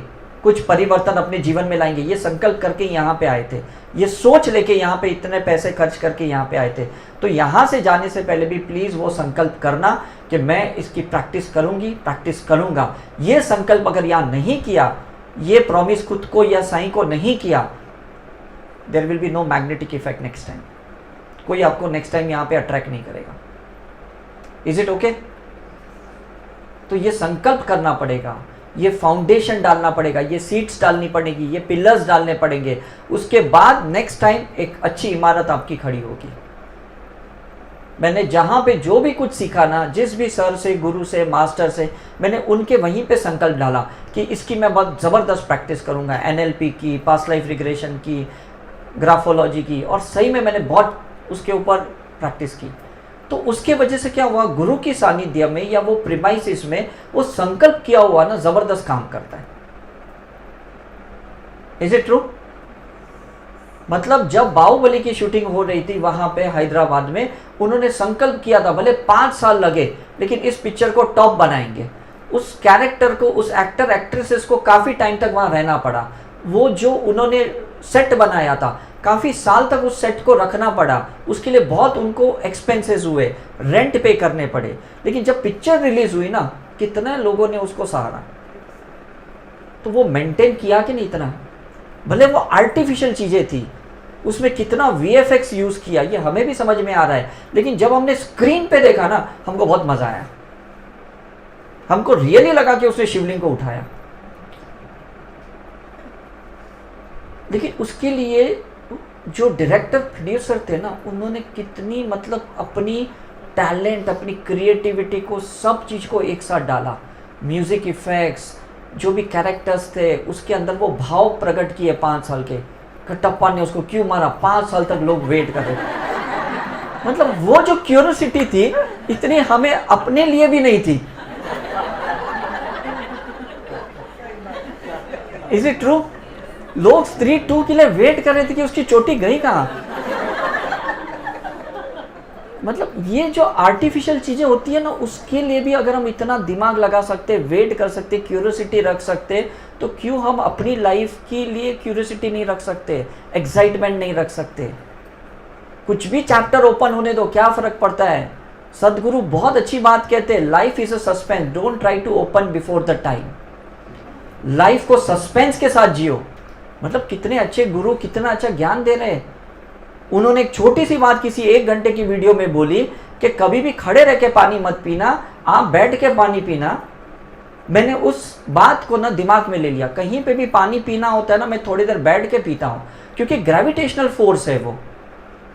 कुछ परिवर्तन अपने जीवन में लाएंगे, ये संकल्प करके यहाँ पे आए थे, ये सोच लेके यहाँ पे इतने पैसे खर्च करके यहाँ पे आए थे। तो यहाँ से जाने से पहले भी प्लीज़ वो संकल्प करना कि मैं इसकी प्रैक्टिस करूँगी, प्रैक्टिस करूँगा। ये संकल्प अगर यहाँ नहीं किया, ये प्रॉमिस खुद को या साईं को नहीं किया, there will be no magnetic effect next time. कोई आपको नेक्स्ट टाइम यहाँ पे अट्रैक्ट नहीं करेगा। Is it okay? तो ये संकल्प करना पड़ेगा, ये फाउंडेशन डालना पड़ेगा, ये सीड्स डालनी पड़ेगी, ये पिलर्स डालने पड़ेंगे, उसके बाद नेक्स्ट टाइम एक अच्छी इमारत आपकी खड़ी होगी। मैंने जहाँ पे जो भी कुछ सीखा ना, जिस भी सर से, गुरु से, मास्टर से, मैंने उनके वहीं पे संकल्प डाला कि इसकी मैं बहुत ज़बरदस्त प्रैक्टिस करूँगा, एनएलपी की, पास्ट लाइफ रिग्रेशन की, ग्राफोलॉजी की, और सही में मैंने बहुत उसके ऊपर प्रैक्टिस की। तो उसके वजह से क्या हुआ, गुरु की सानिध्य में या वो प्रीमाइसिस में वो संकल्प किया हुआ ना जबरदस्त काम करता है। Is it true? मतलब जब बाहुबली की शूटिंग हो रही थी वहां पे हैदराबाद में, उन्होंने संकल्प किया था, भले 5 साल लगे लेकिन इस पिक्चर को टॉप बनाएंगे। उस कैरेक्टर को, उस एक्टर एक्ट्रेसेस को काफी टाइम तक वहां रहना पड़ा। वो जो उन्होंने सेट बनाया था, काफ़ी साल तक उस सेट को रखना पड़ा, उसके लिए बहुत उनको एक्सपेंसेस हुए, रेंट पे करने पड़े। लेकिन जब पिक्चर रिलीज हुई ना, कितने लोगों ने उसको सहारा। तो वो मेंटेन किया कि नहीं इतना? भले वो आर्टिफिशियल चीज़ें थी, उसमें कितना वीएफएक्स यूज़ किया ये हमें भी समझ में आ रहा है, लेकिन जब हमने स्क्रीन पे देखा ना, हमको बहुत मज़ा आया। हमको रियली लगा कि उसने शिवलिंग को उठाया। लेकिन उसके लिए जो डायरेक्टर प्रोड्यूसर थे ना, उन्होंने कितनी मतलब अपनी टैलेंट, अपनी क्रिएटिविटी को, सब चीज़ को एक साथ डाला। म्यूज़िक इफ़ेक्ट्स, जो भी कैरेक्टर्स थे उसके अंदर वो भाव प्रकट किए। 5 साल के कटप्पा ने उसको क्यों मारा, 5 साल तक लोग वेट कर रहे थे। मतलब वो जो क्यूरियोसिटी थी, इतनी हमें अपने लिए भी नहीं थी। Is it true? लोग स्ट्रीट 2 के लिए वेट कर रहे थे कि उसकी चोटी गई कहाँ। मतलब ये जो आर्टिफिशियल चीजें होती है ना, उसके लिए भी अगर हम इतना दिमाग लगा सकते, वेट कर सकते, क्यूरियोसिटी रख सकते, तो क्यों हम अपनी लाइफ के लिए क्यूरियोसिटी नहीं रख सकते, एक्साइटमेंट नहीं रख सकते? कुछ भी चैप्टर ओपन होने दो, क्या फर्क पड़ता है? सदगुरु बहुत अच्छी बात कहते हैं, life is a suspense, don't try to open before the time. Life को सस्पेंस के साथ जियो। मतलब कितने अच्छे गुरु, कितना अच्छा ज्ञान दे रहे हैं। उन्होंने एक छोटी सी बात किसी 1 घंटे की वीडियो में बोली कि कभी भी खड़े रह के पानी मत पीना, आप बैठ के पानी पीना। मैंने उस बात को ना दिमाग में ले लिया। कहीं पे भी पानी पीना होता है ना, मैं थोड़ी देर बैठ के पीता हूँ, क्योंकि ग्रेविटेशनल फोर्स है वो।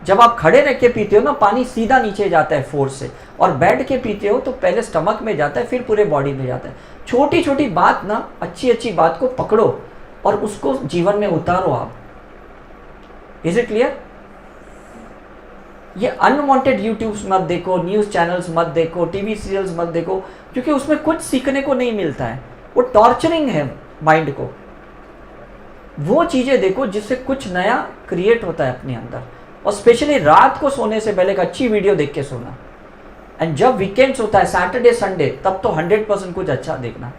जब आप खड़े रह के पीते हो ना, पानी सीधा नीचे जाता है फोर्स से, और बैठ के पीते हो तो पहले स्टमक में जाता है, फिर पूरे बॉडी में जाता है। छोटी छोटी बात ना, अच्छी अच्छी बात को पकड़ो और उसको जीवन में उतारो आप। Is it clear? ये अनवांटेड यूट्यूब्स मत देखो, न्यूज़ चैनल्स मत देखो, टीवी सीरियल्स मत देखो, क्योंकि उसमें कुछ सीखने को नहीं मिलता है। वो टॉर्चरिंग है माइंड को। वो चीज़ें देखो जिससे कुछ नया क्रिएट होता है अपने अंदर। और स्पेशली रात को सोने से पहले एक अच्छी वीडियो देख के सोना। एंड जब वीकेंड्स होता है, सैटरडे संडे, तब तो 100% कुछ अच्छा देखना।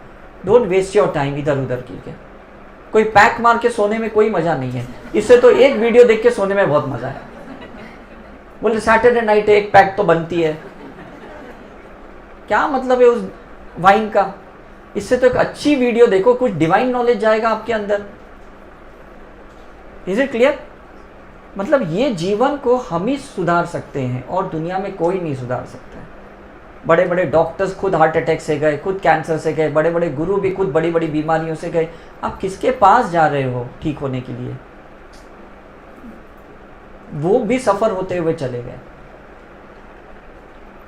डोंट वेस्ट योर टाइम इधर उधर की। कोई पैक मार के सोने में कोई मज़ा नहीं है। इससे तो एक वीडियो देख के सोने में बहुत मज़ा है। बोले सैटरडे नाइट एक पैक तो बनती है, क्या मतलब है उस वाइन का? इससे तो एक अच्छी वीडियो देखो, कुछ डिवाइन नॉलेज जाएगा आपके अंदर। Is it clear? मतलब ये जीवन को हम ही सुधार सकते हैं और दुनिया में कोई नहीं सुधार सकता है। बड़े बड़े डॉक्टर्स खुद हार्ट अटैक से गए, खुद कैंसर से गए, बड़े बड़े गुरु भी खुद बड़ी बड़ी बीमारियों से गए। आप किसके पास जा रहे हो ठीक होने के लिए? वो भी सफ़र होते हुए चले गए।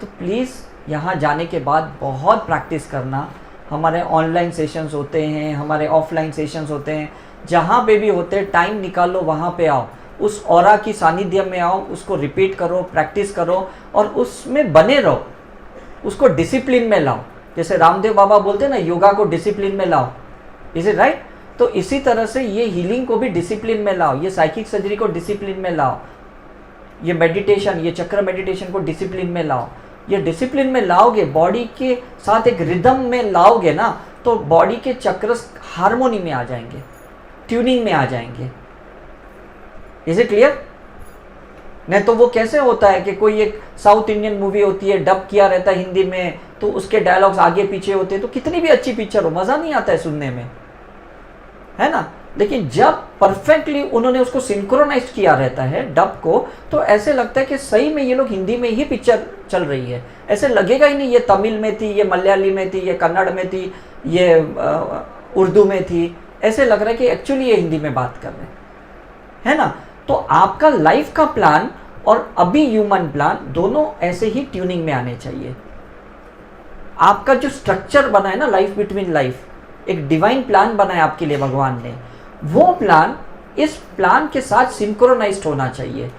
तो प्लीज़ यहाँ जाने के बाद बहुत प्रैक्टिस करना। हमारे ऑनलाइन सेशंस होते हैं, हमारे ऑफलाइन सेशंस होते हैं, जहाँ पे भी होते हैं टाइम निकालो, वहाँ पे आओ, उस ऑरा की सानिध्य में आओ, उसको रिपीट करो, प्रैक्टिस करो और उसमें बने रहो। उसको डिसिप्लिन में लाओ। जैसे रामदेव बाबा बोलते हैं ना, योगा को डिसिप्लिन में लाओ। Is it right? तो इसी तरह से ये हीलिंग को भी डिसिप्लिन में लाओ, ये साइकिक सर्जरी को डिसिप्लिन में लाओ, ये मेडिटेशन, ये चक्र मेडिटेशन को डिसिप्लिन में लाओ। ये डिसिप्लिन में लाओगे, बॉडी के साथ एक रिदम में लाओगे ना, तो बॉडी के चक्र हार्मोनी में आ जाएंगे, ट्यूनिंग में आ जाएंगे। Is it clear? नहीं तो वो कैसे होता है कि कोई एक साउथ इंडियन मूवी होती है, डब किया रहता है हिंदी में, तो उसके डायलॉग्स आगे पीछे होते हैं, तो कितनी भी अच्छी पिक्चर हो, मज़ा नहीं आता है सुनने में, है ना? लेकिन जब परफेक्टली उन्होंने उसको सिंक्रोनाइज किया रहता है डब को, तो ऐसे लगता है कि सही में ये लोग हिंदी में ही पिक्चर चल रही है। ऐसे लगेगा ही नहीं ये तमिल में थी, ये मलयाली में थी, ये कन्नड़ में थी, ये उर्दू में थी। ऐसे लग रहा है कि एक्चुअली ये हिंदी में बात कर रहे हैं, है ना? तो आपका लाइफ का प्लान और अभी ह्यूमन प्लान दोनों ऐसे ही ट्यूनिंग में आने चाहिए। आपका जो स्ट्रक्चर बना है ना, लाइफ बिटवीन लाइफ, एक डिवाइन प्लान बना है आपके लिए भगवान ने, वो प्लान इस प्लान के साथ सिंक्रोनाइज्ड होना चाहिए।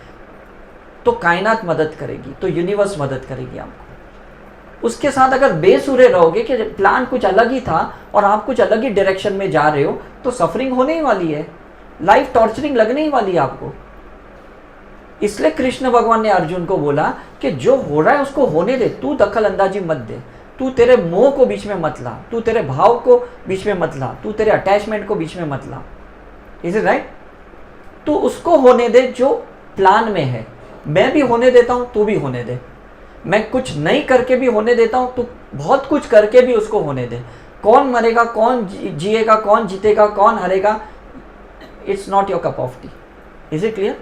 तो कायनात मदद करेगी, तो यूनिवर्स मदद करेगी आपको। उसके साथ अगर बेसुरे रहोगे कि प्लान कुछ अलग ही था और आप कुछ अलग ही डायरेक्शन में जा रहे हो, तो सफरिंग होने ही वाली है, लाइफ टॉर्चरिंग लगने ही वाली है आपको। इसलिए कृष्ण भगवान ने अर्जुन को बोला कि जो हो रहा है उसको होने दे, तू दखल अंदाजी मत दे, तू तेरे मोह को बीच में मत ला, तू तेरे भाव को बीच में मत ला, तू तेरे अटैचमेंट को बीच में मत ला। Is it right? तू उसको होने दे जो प्लान में है। मैं भी होने देता हूं, तू भी होने दे। मैं कुछ नहीं करके भी होने देता हूं, तू बहुत कुछ करके भी उसको होने दे। कौन मरेगा, कौन जिएगा, कौन जीतेगा, कौन हारेगा, it's not your cup of T. Is it clear?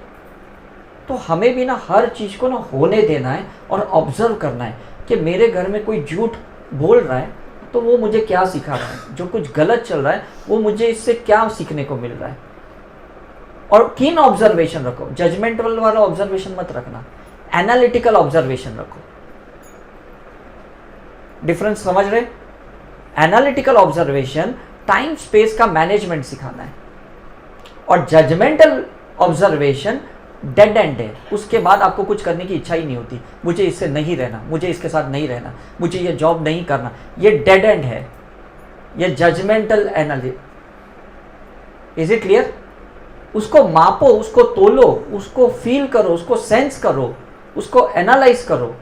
तो हमें भी ना हर चीज़ को ना होने देना है और ऑब्जर्व करना है कि मेरे घर में कोई झूठ बोल रहा है तो वो मुझे क्या सिखा रहा है, जो कुछ गलत चल रहा है वो मुझे इससे क्या सीखने को मिल रहा है। और कीन ऑब्जर्वेशन रखो, जजमेंटल वाला ऑब्जर्वेशन मत रखना, एनालिटिकल ऑब्जर्वेशन रखो। डिफरेंस समझ रहे? एनालिटिकल ऑब्जर्वेशन टाइम स्पेस का मैनेजमेंट सिखाना है और जजमेंटल ऑब्जर्वेशन डेड एंड है। उसके बाद आपको कुछ करने की इच्छा ही नहीं होती, मुझे इससे नहीं रहना, मुझे इसके साथ नहीं रहना, मुझे ये जॉब नहीं करना, ये डेड एंड है, ये जजमेंटल इज इट क्लियर? उसको मापो, उसको तोलो, उसको फील करो, उसको सेंस करो, उसको एनालाइज करो,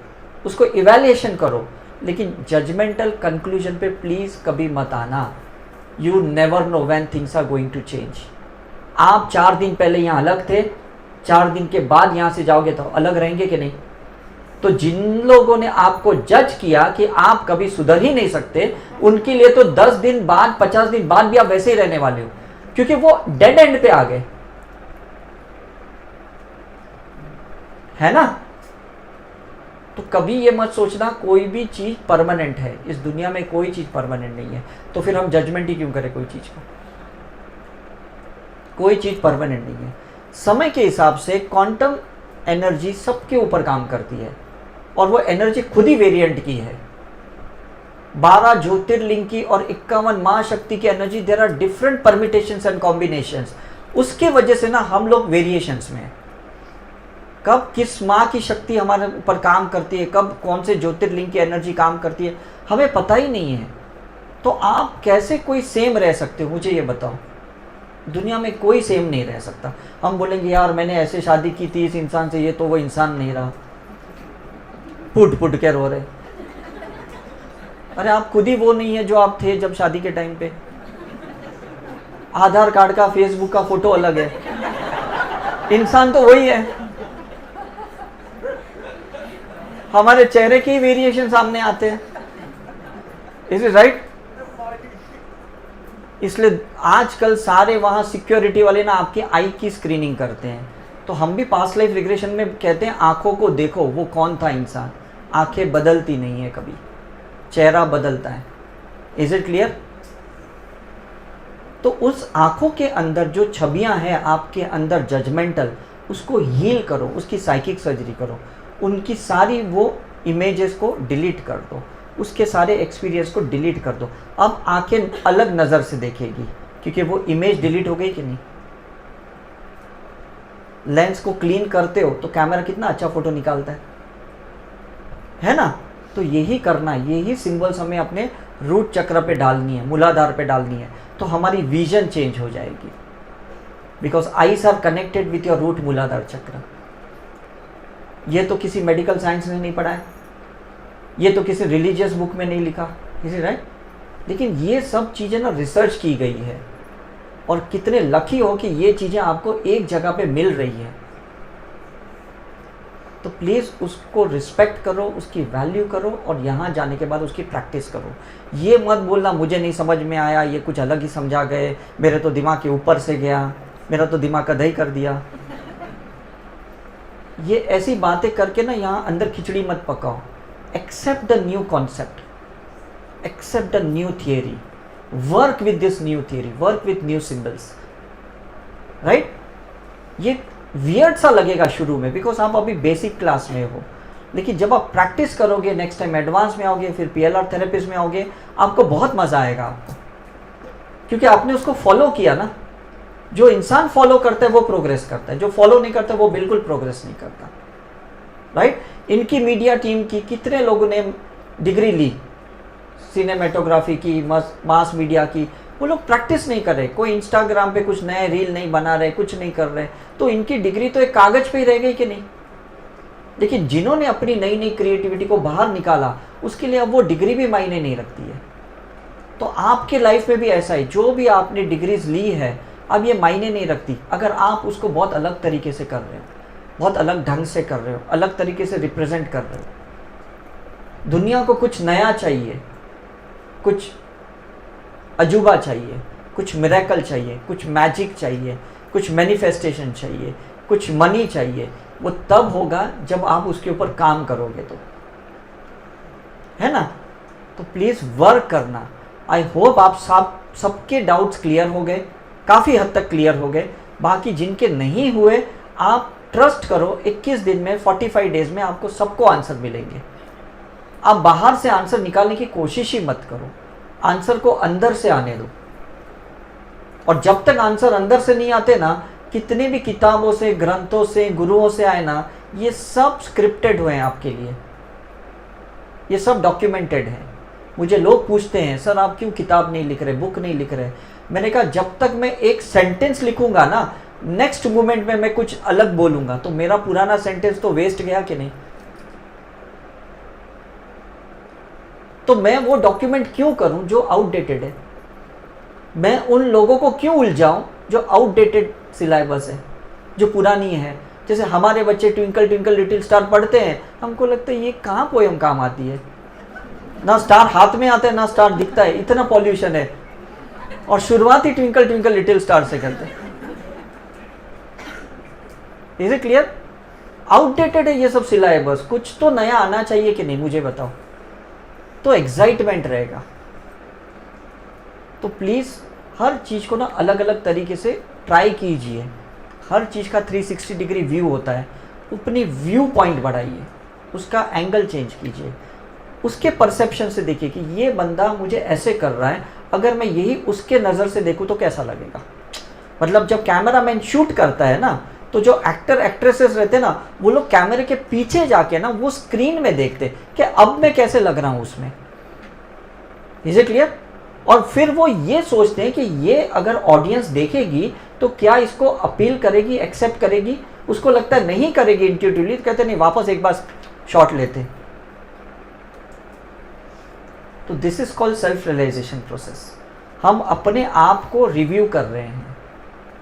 उसको इवैल्यूएशन करो, लेकिन जजमेंटल कंक्लूजन पे प्लीज कभी मत आना। You never know when things are going to change. आप 4 दिन पहले यहाँ अलग थे, 4 दिन के बाद यहाँ से जाओगे तो अलग रहेंगे कि नहीं? तो जिन लोगों ने आपको जज किया कि आप कभी सुधर ही नहीं सकते, उनके लिए तो 10 दिन बाद 50 दिन बाद भी आप वैसे ही रहने वाले हो, क्योंकि वो डेड एंड पे आ गए, है ना? तो कभी ये मत सोचना कोई भी चीज परमानेंट है। इस दुनिया में कोई चीज परमानेंट नहीं है, तो फिर हम जजमेंट ही क्यों करें कोई चीज को? कोई चीज परमानेंट नहीं है। समय के हिसाब से क्वांटम एनर्जी सबके ऊपर काम करती है, और वो एनर्जी खुद ही वेरिएंट की है। 12 ज्योतिर्लिंग की और 51 महाशक्ति की energy, there are different permutations and combinations. उसके वजह से ना हम लोग वेरिएशंस में हैं। कब किस माँ की शक्ति हमारे ऊपर काम करती है, कब कौन से ज्योतिर्लिंग की एनर्जी काम करती है, हमें पता ही नहीं है। तो आप कैसे कोई सेम रह सकते हो, मुझे ये बताओ? दुनिया में कोई सेम नहीं रह सकता। हम बोलेंगे यार मैंने ऐसे शादी की थी इस इंसान से, ये तो वो इंसान नहीं रहा, फुट फुट के रो रहे। अरे आप खुद ही वो नहीं है जो आप थे जब शादी के टाइम पे। आधार कार्ड का, फेसबुक का फोटो अलग है, इंसान तो वही है। हमारे चेहरे के ही वेरिएशन सामने आते हैं। Is it right? इसलिए आजकल सारे वहाँ सिक्योरिटी वाले ना आपकी आई की स्क्रीनिंग करते हैं। तो हम भी पास्ट लाइफ रिग्रेशन में कहते हैं आंखों को देखो वो कौन था इंसान। आंखें बदलती नहीं है कभी, चेहरा बदलता है। Is it clear? तो उस आंखों के अंदर जो छवियां हैं आपके अंदर जजमेंटल, उसको हील करो, उसकी साइकिक सर्जरी करो, उनकी सारी वो इमेजेस को डिलीट कर दो, उसके सारे एक्सपीरियंस को डिलीट कर दो। अब आंखें अलग नज़र से देखेगी, क्योंकि वो इमेज डिलीट हो गई कि नहीं। लेंस को क्लीन करते हो तो कैमरा कितना अच्छा फोटो निकालता है ना? तो यही करना, यही सिंबल्स हमें अपने रूट चक्र पे डालनी है, मूलाधार पे डालनी है, तो हमारी विजन चेंज हो जाएगी। Because eyes are connected with your root Muladhara chakra. ये तो किसी मेडिकल साइंस ने नहीं पढ़ा है, ये तो किसी रिलीजियस बुक में नहीं लिखा, किसी राइट। लेकिन ये सब चीज़ें ना रिसर्च की गई है, और कितने लकी हो कि ये चीज़ें आपको एक जगह पे मिल रही है। तो प्लीज़ उसको रिस्पेक्ट करो, उसकी वैल्यू करो, और यहाँ जाने के बाद उसकी प्रैक्टिस करो। ये मत बोलना मुझे नहीं समझ में आया, ये कुछ अलग ही समझा गए, मेरे तो दिमाग के ऊपर से गया, मेरा तो दिमाग का दही कर दिया। ये ऐसी बातें करके ना यहाँ अंदर खिचड़ी मत पकाओ। Accept the new concept, accept the new theory, work with this new theory, work with new symbols, right. ये वियर्ड सा लगेगा शुरू में, बिकॉज आप अभी बेसिक क्लास में हो, लेकिन जब आप प्रैक्टिस करोगे, नेक्स्ट टाइम एडवांस में आओगे, फिर पीएलआर थेरेपिस्ट में आओगे, आपको बहुत मजा आएगा आपको, क्योंकि आपने उसको फॉलो किया ना। जो इंसान फॉलो करता है वो प्रोग्रेस करता है, जो फॉलो नहीं करता वो बिल्कुल प्रोग्रेस नहीं करता, राइट। इनकी मीडिया टीम की कितने लोगों ने डिग्री ली, सिनेमेटोग्राफी की, मास मीडिया की, वो लोग प्रैक्टिस नहीं कर रहे, कोई इंस्टाग्राम पे कुछ नए रील नहीं बना रहे, कुछ नहीं कर रहे, तो इनकी डिग्री तो एक कागज पे ही रह गई कि नहीं। लेकिन जिन्होंने अपनी नई नई क्रिएटिविटी को बाहर निकाला, उसके लिए अब वो डिग्री भी मायने नहीं रखती है। तो आपके लाइफ में भी ऐसा ही, जो भी आपने डिग्रीज ली है अब ये मायने नहीं रखती, अगर आप उसको बहुत अलग तरीके से कर रहे हो, बहुत अलग ढंग से कर रहे हो, अलग तरीके से रिप्रेजेंट कर रहे हो। दुनिया को कुछ नया चाहिए, कुछ अजूबा चाहिए, कुछ मिरेकल चाहिए, कुछ मैजिक चाहिए, कुछ मैनिफेस्टेशन चाहिए, कुछ मनी चाहिए। वो तब होगा जब आप उसके ऊपर काम करोगे, तो है ना। तो प्लीज वर्क करना। आई होप आप सबके डाउट्स क्लियर हो गए, काफ़ी हद तक क्लियर हो गए। बाकी जिनके नहीं हुए, आप ट्रस्ट करो, 21 दिन में, 45 डेज में आपको सबको आंसर मिलेंगे। आप बाहर से आंसर निकालने की कोशिश ही मत करो, आंसर को अंदर से आने दो। और जब तक आंसर अंदर से नहीं आते ना, कितने भी किताबों से, ग्रंथों से, गुरुओं से आए ना, ये सब स्क्रिप्टेड हुए हैं आपके लिए, ये सब डॉक्यूमेंटेड है। मुझे लोग पूछते हैं सर आप क्यों किताब नहीं लिख रहे, बुक नहीं लिख रहे। मैंने कहा जब तक मैं एक सेंटेंस लिखूंगा ना, नेक्स्ट मोमेंट में मैं कुछ अलग बोलूंगा, तो मेरा पुराना सेंटेंस तो वेस्ट गया कि नहीं। तो मैं वो डॉक्यूमेंट क्यों करूं जो आउटडेटेड है, मैं उन लोगों को क्यों उलझाऊं जो आउटडेटेड सिलेबस है, जो पुरानी है। जैसे हमारे बच्चे ट्विंकल ट्विंकल लिटिल स्टार पढ़ते हैं, हमको लगता है ये कहाँ पोयम काम आती है, ना स्टार हाथ में आता है ना स्टार दिखता है, इतना पॉल्यूशन है, और शुरुआत ही ट्विंकल ट्विंकल लिटिल स्टार से करते हैं। Is it clear? आउटडेटेड है ये सब सिलेबस, कुछ तो नया आना चाहिए कि नहीं, मुझे बताओ, तो एक्साइटमेंट रहेगा। तो प्लीज हर चीज को ना अलग अलग तरीके से ट्राई कीजिए। हर चीज का 360 डिग्री व्यू होता है, अपनी व्यू पॉइंट बढ़ाइए, उसका एंगल चेंज कीजिए, उसके परसेप्शन से देखिए कि ये बंदा मुझे ऐसे कर रहा है, अगर मैं यही उसके नज़र से देखूं तो कैसा लगेगा। मतलब जब कैमरामैन शूट करता है ना, तो जो एक्टर एक्ट्रेसेस रहते हैं ना, वो लोग कैमरे के पीछे जाके ना वो स्क्रीन में देखते कि अब मैं कैसे लग रहा हूं उसमें। Is it clear? और फिर वो ये सोचते हैं कि ये अगर ऑडियंस देखेगी तो क्या इसको अपील करेगी, एक्सेप्ट करेगी। उसको लगता है नहीं करेगी इंट्यूटिवली, तो कहते नहीं वापस एक बार शॉट लेते। तो this is called self realization process. हम अपने आप को रिव्यू कर रहे हैं,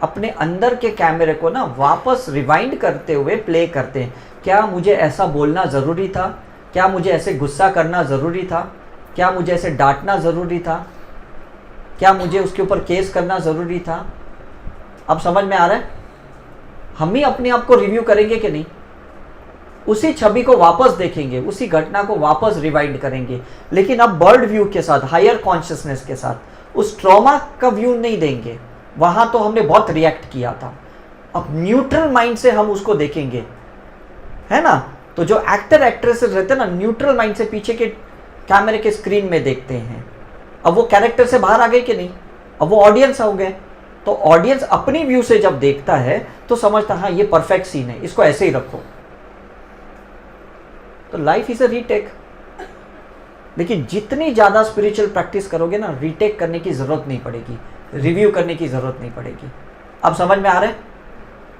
अपने अंदर के कैमरे को ना वापस रिवाइंड करते हुए प्ले करते हैं। क्या मुझे ऐसा बोलना ज़रूरी था? क्या मुझे ऐसे गुस्सा करना ज़रूरी था? क्या मुझे ऐसे डांटना ज़रूरी था? क्या मुझे उसके ऊपर केस करना ज़रूरी था? अब समझ में आ रहा है? हम ही अपने आप को रिव्यू करेंगे कि नहीं? उसी छवि को वापस देखेंगे, उसी घटना को वापस रिवाइंड करेंगे, लेकिन अब बर्ड व्यू के साथ, हायर कॉन्शियसनेस के साथ। उस ट्रॉमा का व्यू नहीं देंगे, वहां तो हमने बहुत रिएक्ट किया था। अब न्यूट्रल माइंड से हम उसको देखेंगे, है ना। तो जो एक्टर एक्ट्रेस रहते हैं ना, न्यूट्रल माइंड से पीछे के कैमरे के स्क्रीन में देखते हैं। अब वो कैरेक्टर से बाहर आ गए कि नहीं, अब वो ऑडियंस हो गए। तो ऑडियंस अपनी व्यू से जब देखता है तो समझता हाँ ये परफेक्ट सीन है, इसको ऐसे ही रखो। तो लाइफ इज अ रीटेक। लेकिन जितनी ज्यादा स्पिरिचुअल प्रैक्टिस करोगे ना, रीटेक करने की जरूरत नहीं पड़ेगी, रिव्यू करने की जरूरत नहीं पड़ेगी। अब समझ में आ रहा है?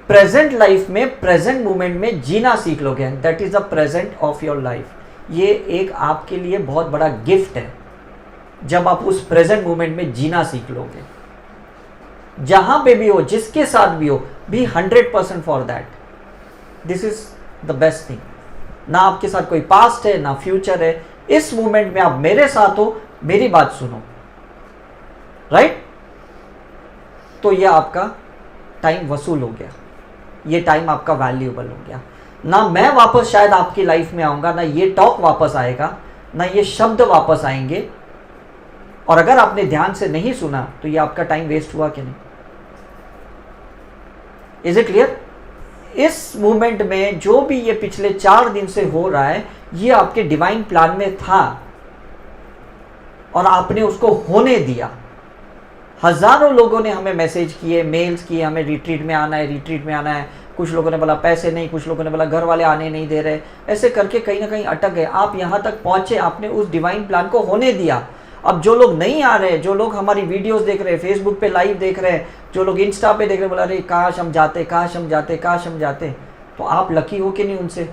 प्रेजेंट लाइफ में, प्रेजेंट मोमेंट में जीना सीख लोगे, that is the present of your life. ये एक आपके लिए बहुत बड़ा गिफ्ट है जब आप उस प्रेजेंट मोमेंट में जीना सीख लोगे। जहां पे भी हो, जिसके साथ भी हो, be 100% for that. This is the best thing. ना आपके साथ कोई पास्ट है ना फ्यूचर है, इस मोमेंट में आप मेरे साथ हो, मेरी बात सुनो, राइट? तो ये आपका टाइम वसूल हो गया, ये टाइम आपका वैल्यूएबल हो गया। ना मैं वापस शायद आपकी लाइफ में आऊंगा, ना ये टॉक वापस आएगा, ना ये शब्द वापस आएंगे। और अगर आपने ध्यान से नहीं सुना तो ये आपका टाइम वेस्ट हुआ कि नहीं? Is it clear? इस मूवमेंट में जो भी ये पिछले 4 दिन से हो रहा है, ये आपके डिवाइन प्लान में था और आपने उसको होने दिया। हजारों लोगों ने हमें मैसेज किए, मेल्स किए, हमें रिट्रीट में आना है, रिट्रीट में आना है। कुछ लोगों ने बोला पैसे नहीं, कुछ लोगों ने बोला घर वाले आने नहीं दे रहे। ऐसे करके कहीं ना कहीं अटक गए। आप यहाँ तक पहुंचे, आपने उस डिवाइन प्लान को होने दिया। अब जो लोग नहीं आ रहे, जो लोग हमारी वीडियोस देख रहे हैं, फेसबुक पे लाइव देख रहे हैं, जो लोग इंस्टा पे देख रहे हैं, बोला अरे काश हम जाते, काश हम जाते, काश हम जाते। तो आप लकी हो कि नहीं उनसे?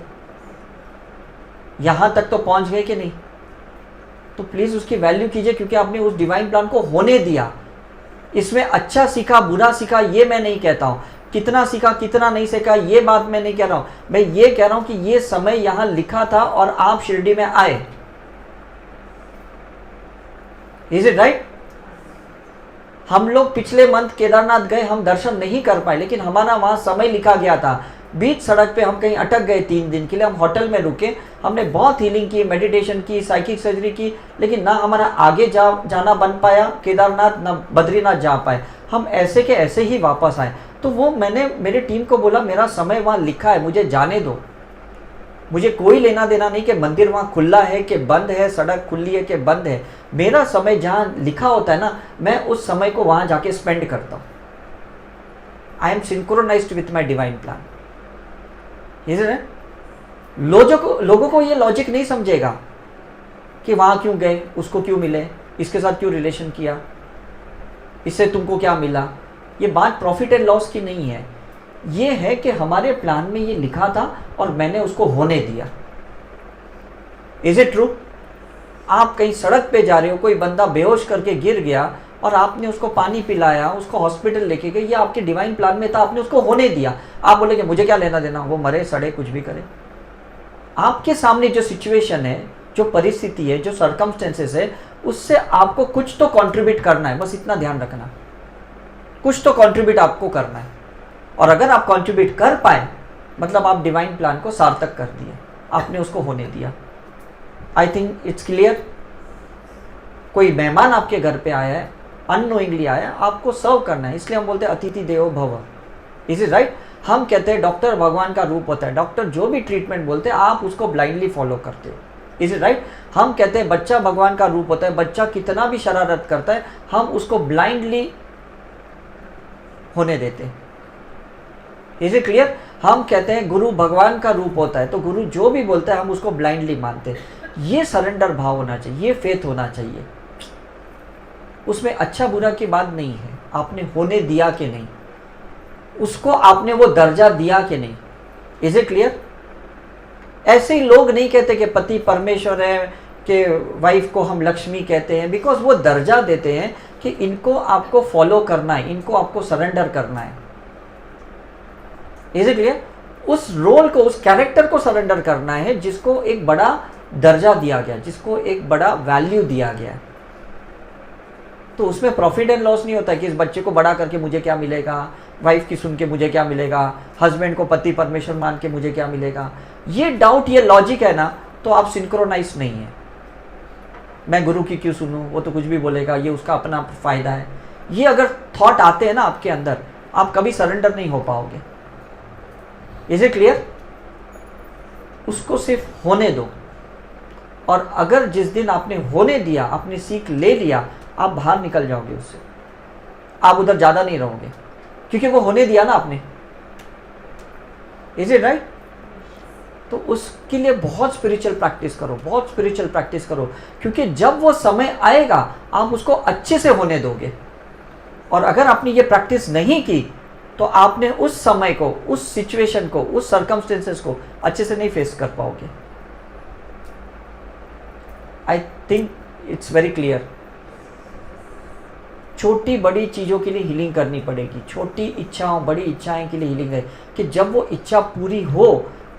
यहाँ तक तो पहुँच गए कि नहीं? तो प्लीज़ उसकी वैल्यू कीजिए, क्योंकि आपने उस डिवाइन प्लान को होने दिया। इसमें अच्छा सीखा, बुरा सीखा, ये मैं नहीं कहता हूँ। कितना सीखा, कितना नहीं सीखा, ये बात मैं नहीं कह रहा हूँ। मैं ये कह रहा हूँ कि ये समय यहाँ लिखा था और आप शिरडी में आए। Is it right? हम लोग पिछले मंथ केदारनाथ गए, हम दर्शन नहीं कर पाए, लेकिन हमारा वहां समय लिखा गया था। बीच सड़क पे हम कहीं अटक गए 3 दिन के लिए, हम होटल में रुके, हमने बहुत हीलिंग की, मेडिटेशन की, साइकिक सर्जरी की, लेकिन ना हमारा आगे जाना बन पाया केदारनाथ, ना बद्रीनाथ जा पाए। हम ऐसे के ऐसे ही वापस आए। तो वो मैंने मेरी टीम को बोला मेरा समय वहाँ लिखा है, मुझे जाने दो। मुझे कोई लेना देना नहीं कि मंदिर वहाँ खुला है कि बंद है, सड़क खुली है कि बंद है। मेरा समय जहाँ लिखा होता है ना, मैं उस समय को वहाँ जाके स्पेंड करता हूँ। I am synchronized with my divine plan. लोगों को ये लॉजिक नहीं समझेगा कि वहाँ क्यों गए, उसको क्यों मिले, इसके साथ क्यों रिलेशन किया, इससे तुमको क्या मिला। ये बात प्रॉफिट एंड लॉस की नहीं है, ये है कि हमारे प्लान में ये लिखा था और मैंने उसको होने दिया। Is it true? आप कहीं सड़क पे जा रहे हो, कोई बंदा बेहोश करके गिर गया और आपने उसको पानी पिलाया, उसको हॉस्पिटल लेके गए, ये आपके डिवाइन प्लान में था, आपने उसको होने दिया। आप बोलेंगे मुझे क्या लेना देना, वो मरे सड़े कुछ भी करे। आपके सामने जो सिचुएशन है, जो परिस्थिति है, जो सर्कमस्टेंसेस है, उससे आपको कुछ तो कंट्रीब्यूट करना है, बस इतना ध्यान रखना। कुछ तो कंट्रीब्यूट आपको करना है, और अगर आप कंट्रीब्यूट कर पाए मतलब आप डिवाइन प्लान को सार्थक कर दिए, आपने उसको होने दिया। I think it's clear. कोई मेहमान आपके घर पे आया है, अननोइंगली आया, आपको सर्व करना है, इसलिए हम बोलते हैं अतिथि देवो भव। Is it right? हम कहते हैं डॉक्टर भगवान का रूप होता है, डॉक्टर जो भी ट्रीटमेंट बोलते हैं आप उसको ब्लाइंडली फॉलो करते हो। Is it right? हम कहते हैं बच्चा भगवान का रूप होता है, बच्चा कितना भी शरारत करता है हम उसको ब्लाइंडली होने देते हैं। Is it clear? हम कहते हैं गुरु भगवान का रूप होता है, तो गुरु जो भी बोलता है हम उसको ब्लाइंडली मानते हैं। ये सरेंडर भाव होना चाहिए, ये फेथ होना चाहिए। उसमें अच्छा बुरा की बात नहीं है, आपने होने दिया कि नहीं, उसको आपने वो दर्जा दिया कि नहीं। Is it clear? ऐसे ही लोग नहीं कहते कि पति परमेश्वर है, कि वाइफ को हम लक्ष्मी कहते हैं, बिकॉज वो दर्जा देते हैं कि इनको आपको फॉलो करना है, इनको आपको सरेंडर करना है। Is it clear? उस रोल को, उस कैरेक्टर को सरेंडर करना है जिसको एक बड़ा दर्जा दिया गया, जिसको एक बड़ा वैल्यू दिया गया है। तो उसमें प्रॉफिट एंड लॉस नहीं होता कि इस बच्चे को बड़ा करके मुझे क्या मिलेगा, वाइफ की सुन के मुझे क्या मिलेगा, हस्बैंड को पति परमेश्वर मान के मुझे क्या मिलेगा। ये डाउट, ये लॉजिक है ना, तो आप सिंक्रोनाइज नहीं है। मैं गुरु की क्यों सुनूं, वो तो कुछ भी बोलेगा, ये उसका अपना फायदा है। ये अगर थॉट आते हैं ना आपके अंदर, आप कभी सरेंडर नहीं हो पाओगे। Is it clear? उसको सिर्फ होने दो, और अगर जिस दिन आपने होने दिया, आपने सीख ले लिया, आप बाहर निकल जाओगे उससे, आप उधर ज़्यादा नहीं रहोगे, क्योंकि वो होने दिया ना आपने। Is it right? तो उसके लिए बहुत स्पिरिचुअल प्रैक्टिस करो, बहुत स्पिरिचुअल प्रैक्टिस करो, क्योंकि जब वो समय आएगा आप उसको अच्छे से होने दोगे। और अगर आपने ये प्रैक्टिस नहीं की तो आपने उस समय को, उस सिचुएशन को, उस सर्कमस्टेंसेस को अच्छे से नहीं फेस कर पाओगे। I think it's very clear. छोटी बड़ी चीज़ों के लिए हीलिंग करनी पड़ेगी, छोटी इच्छाओं बड़ी इच्छाएं के लिए हीलिंग है, कि जब वो इच्छा पूरी हो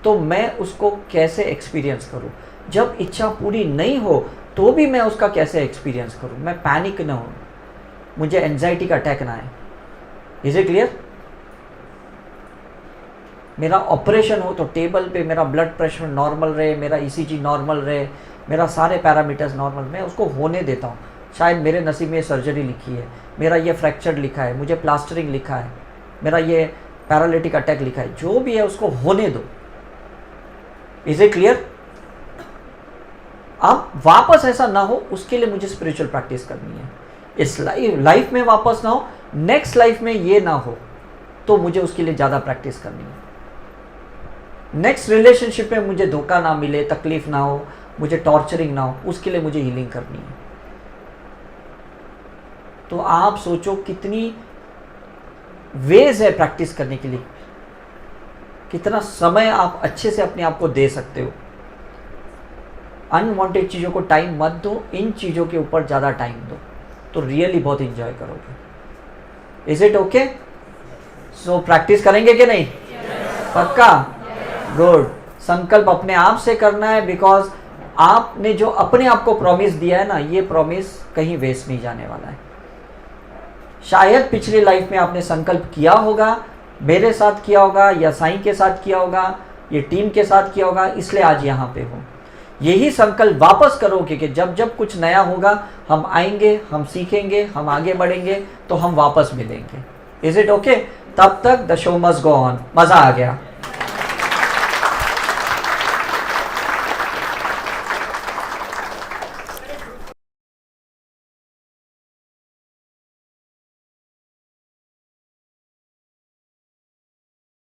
तो मैं उसको कैसे एक्सपीरियंस करूं, जब इच्छा पूरी नहीं हो तो भी मैं उसका कैसे एक्सपीरियंस करूं, मैं पैनिक ना हूं, मुझे एंजाइटी का अटैक ना आए। Is it clear? मेरा ऑपरेशन हो तो टेबल पे मेरा ब्लड प्रेशर नॉर्मल रहे, मेरा ईसीजी नॉर्मल रहे, मेरा सारे पैरामीटर्स नॉर्मल, मैं उसको होने देता हूँ। शायद मेरे नसीब में सर्जरी लिखी है, मेरा ये फ्रैक्चर लिखा है, मुझे प्लास्टरिंग लिखा है, मेरा ये पैरालिटिक अटैक लिखा है, जो भी है उसको होने दो। Is it clear? अब वापस ऐसा ना हो उसके लिए मुझे स्पिरिचुअल प्रैक्टिस करनी है। इस लाइफ में वापस ना हो, नेक्स्ट लाइफ में ये ना हो, तो मुझे उसके लिए ज़्यादा प्रैक्टिस करनी है। नेक्स्ट रिलेशनशिप में मुझे धोखा ना मिले, तकलीफ ना हो, मुझे टॉर्चरिंग ना हो, उसके लिए मुझे हीलिंग करनी है। तो आप सोचो कितनी वेज है प्रैक्टिस करने के लिए, कितना समय आप अच्छे से अपने आप को दे सकते हो। अनवांटेड चीज़ों को टाइम मत दो, इन चीज़ों के ऊपर ज़्यादा टाइम दो, तो रियली बहुत इंजॉय करोगे। Is it okay? So practice करेंगे कि नहीं? पक्का? गुड। संकल्प अपने आप से करना है, बिकॉज आपने जो अपने आप को प्रॉमिस दिया है ना, ये प्रॉमिस कहीं वेस्ट नहीं जाने वाला है। शायद पिछली लाइफ में आपने संकल्प किया होगा, मेरे साथ किया होगा या साईं के साथ किया होगा, ये टीम के साथ किया होगा, इसलिए आज यहाँ पे हो। यही संकल्प वापस करोगे कि जब जब कुछ नया होगा हम आएंगे, हम सीखेंगे, हम आगे बढ़ेंगे, तो हम वापस मिलेंगे। Is it okay? तब तक the show must go on. मज़ा आ गया?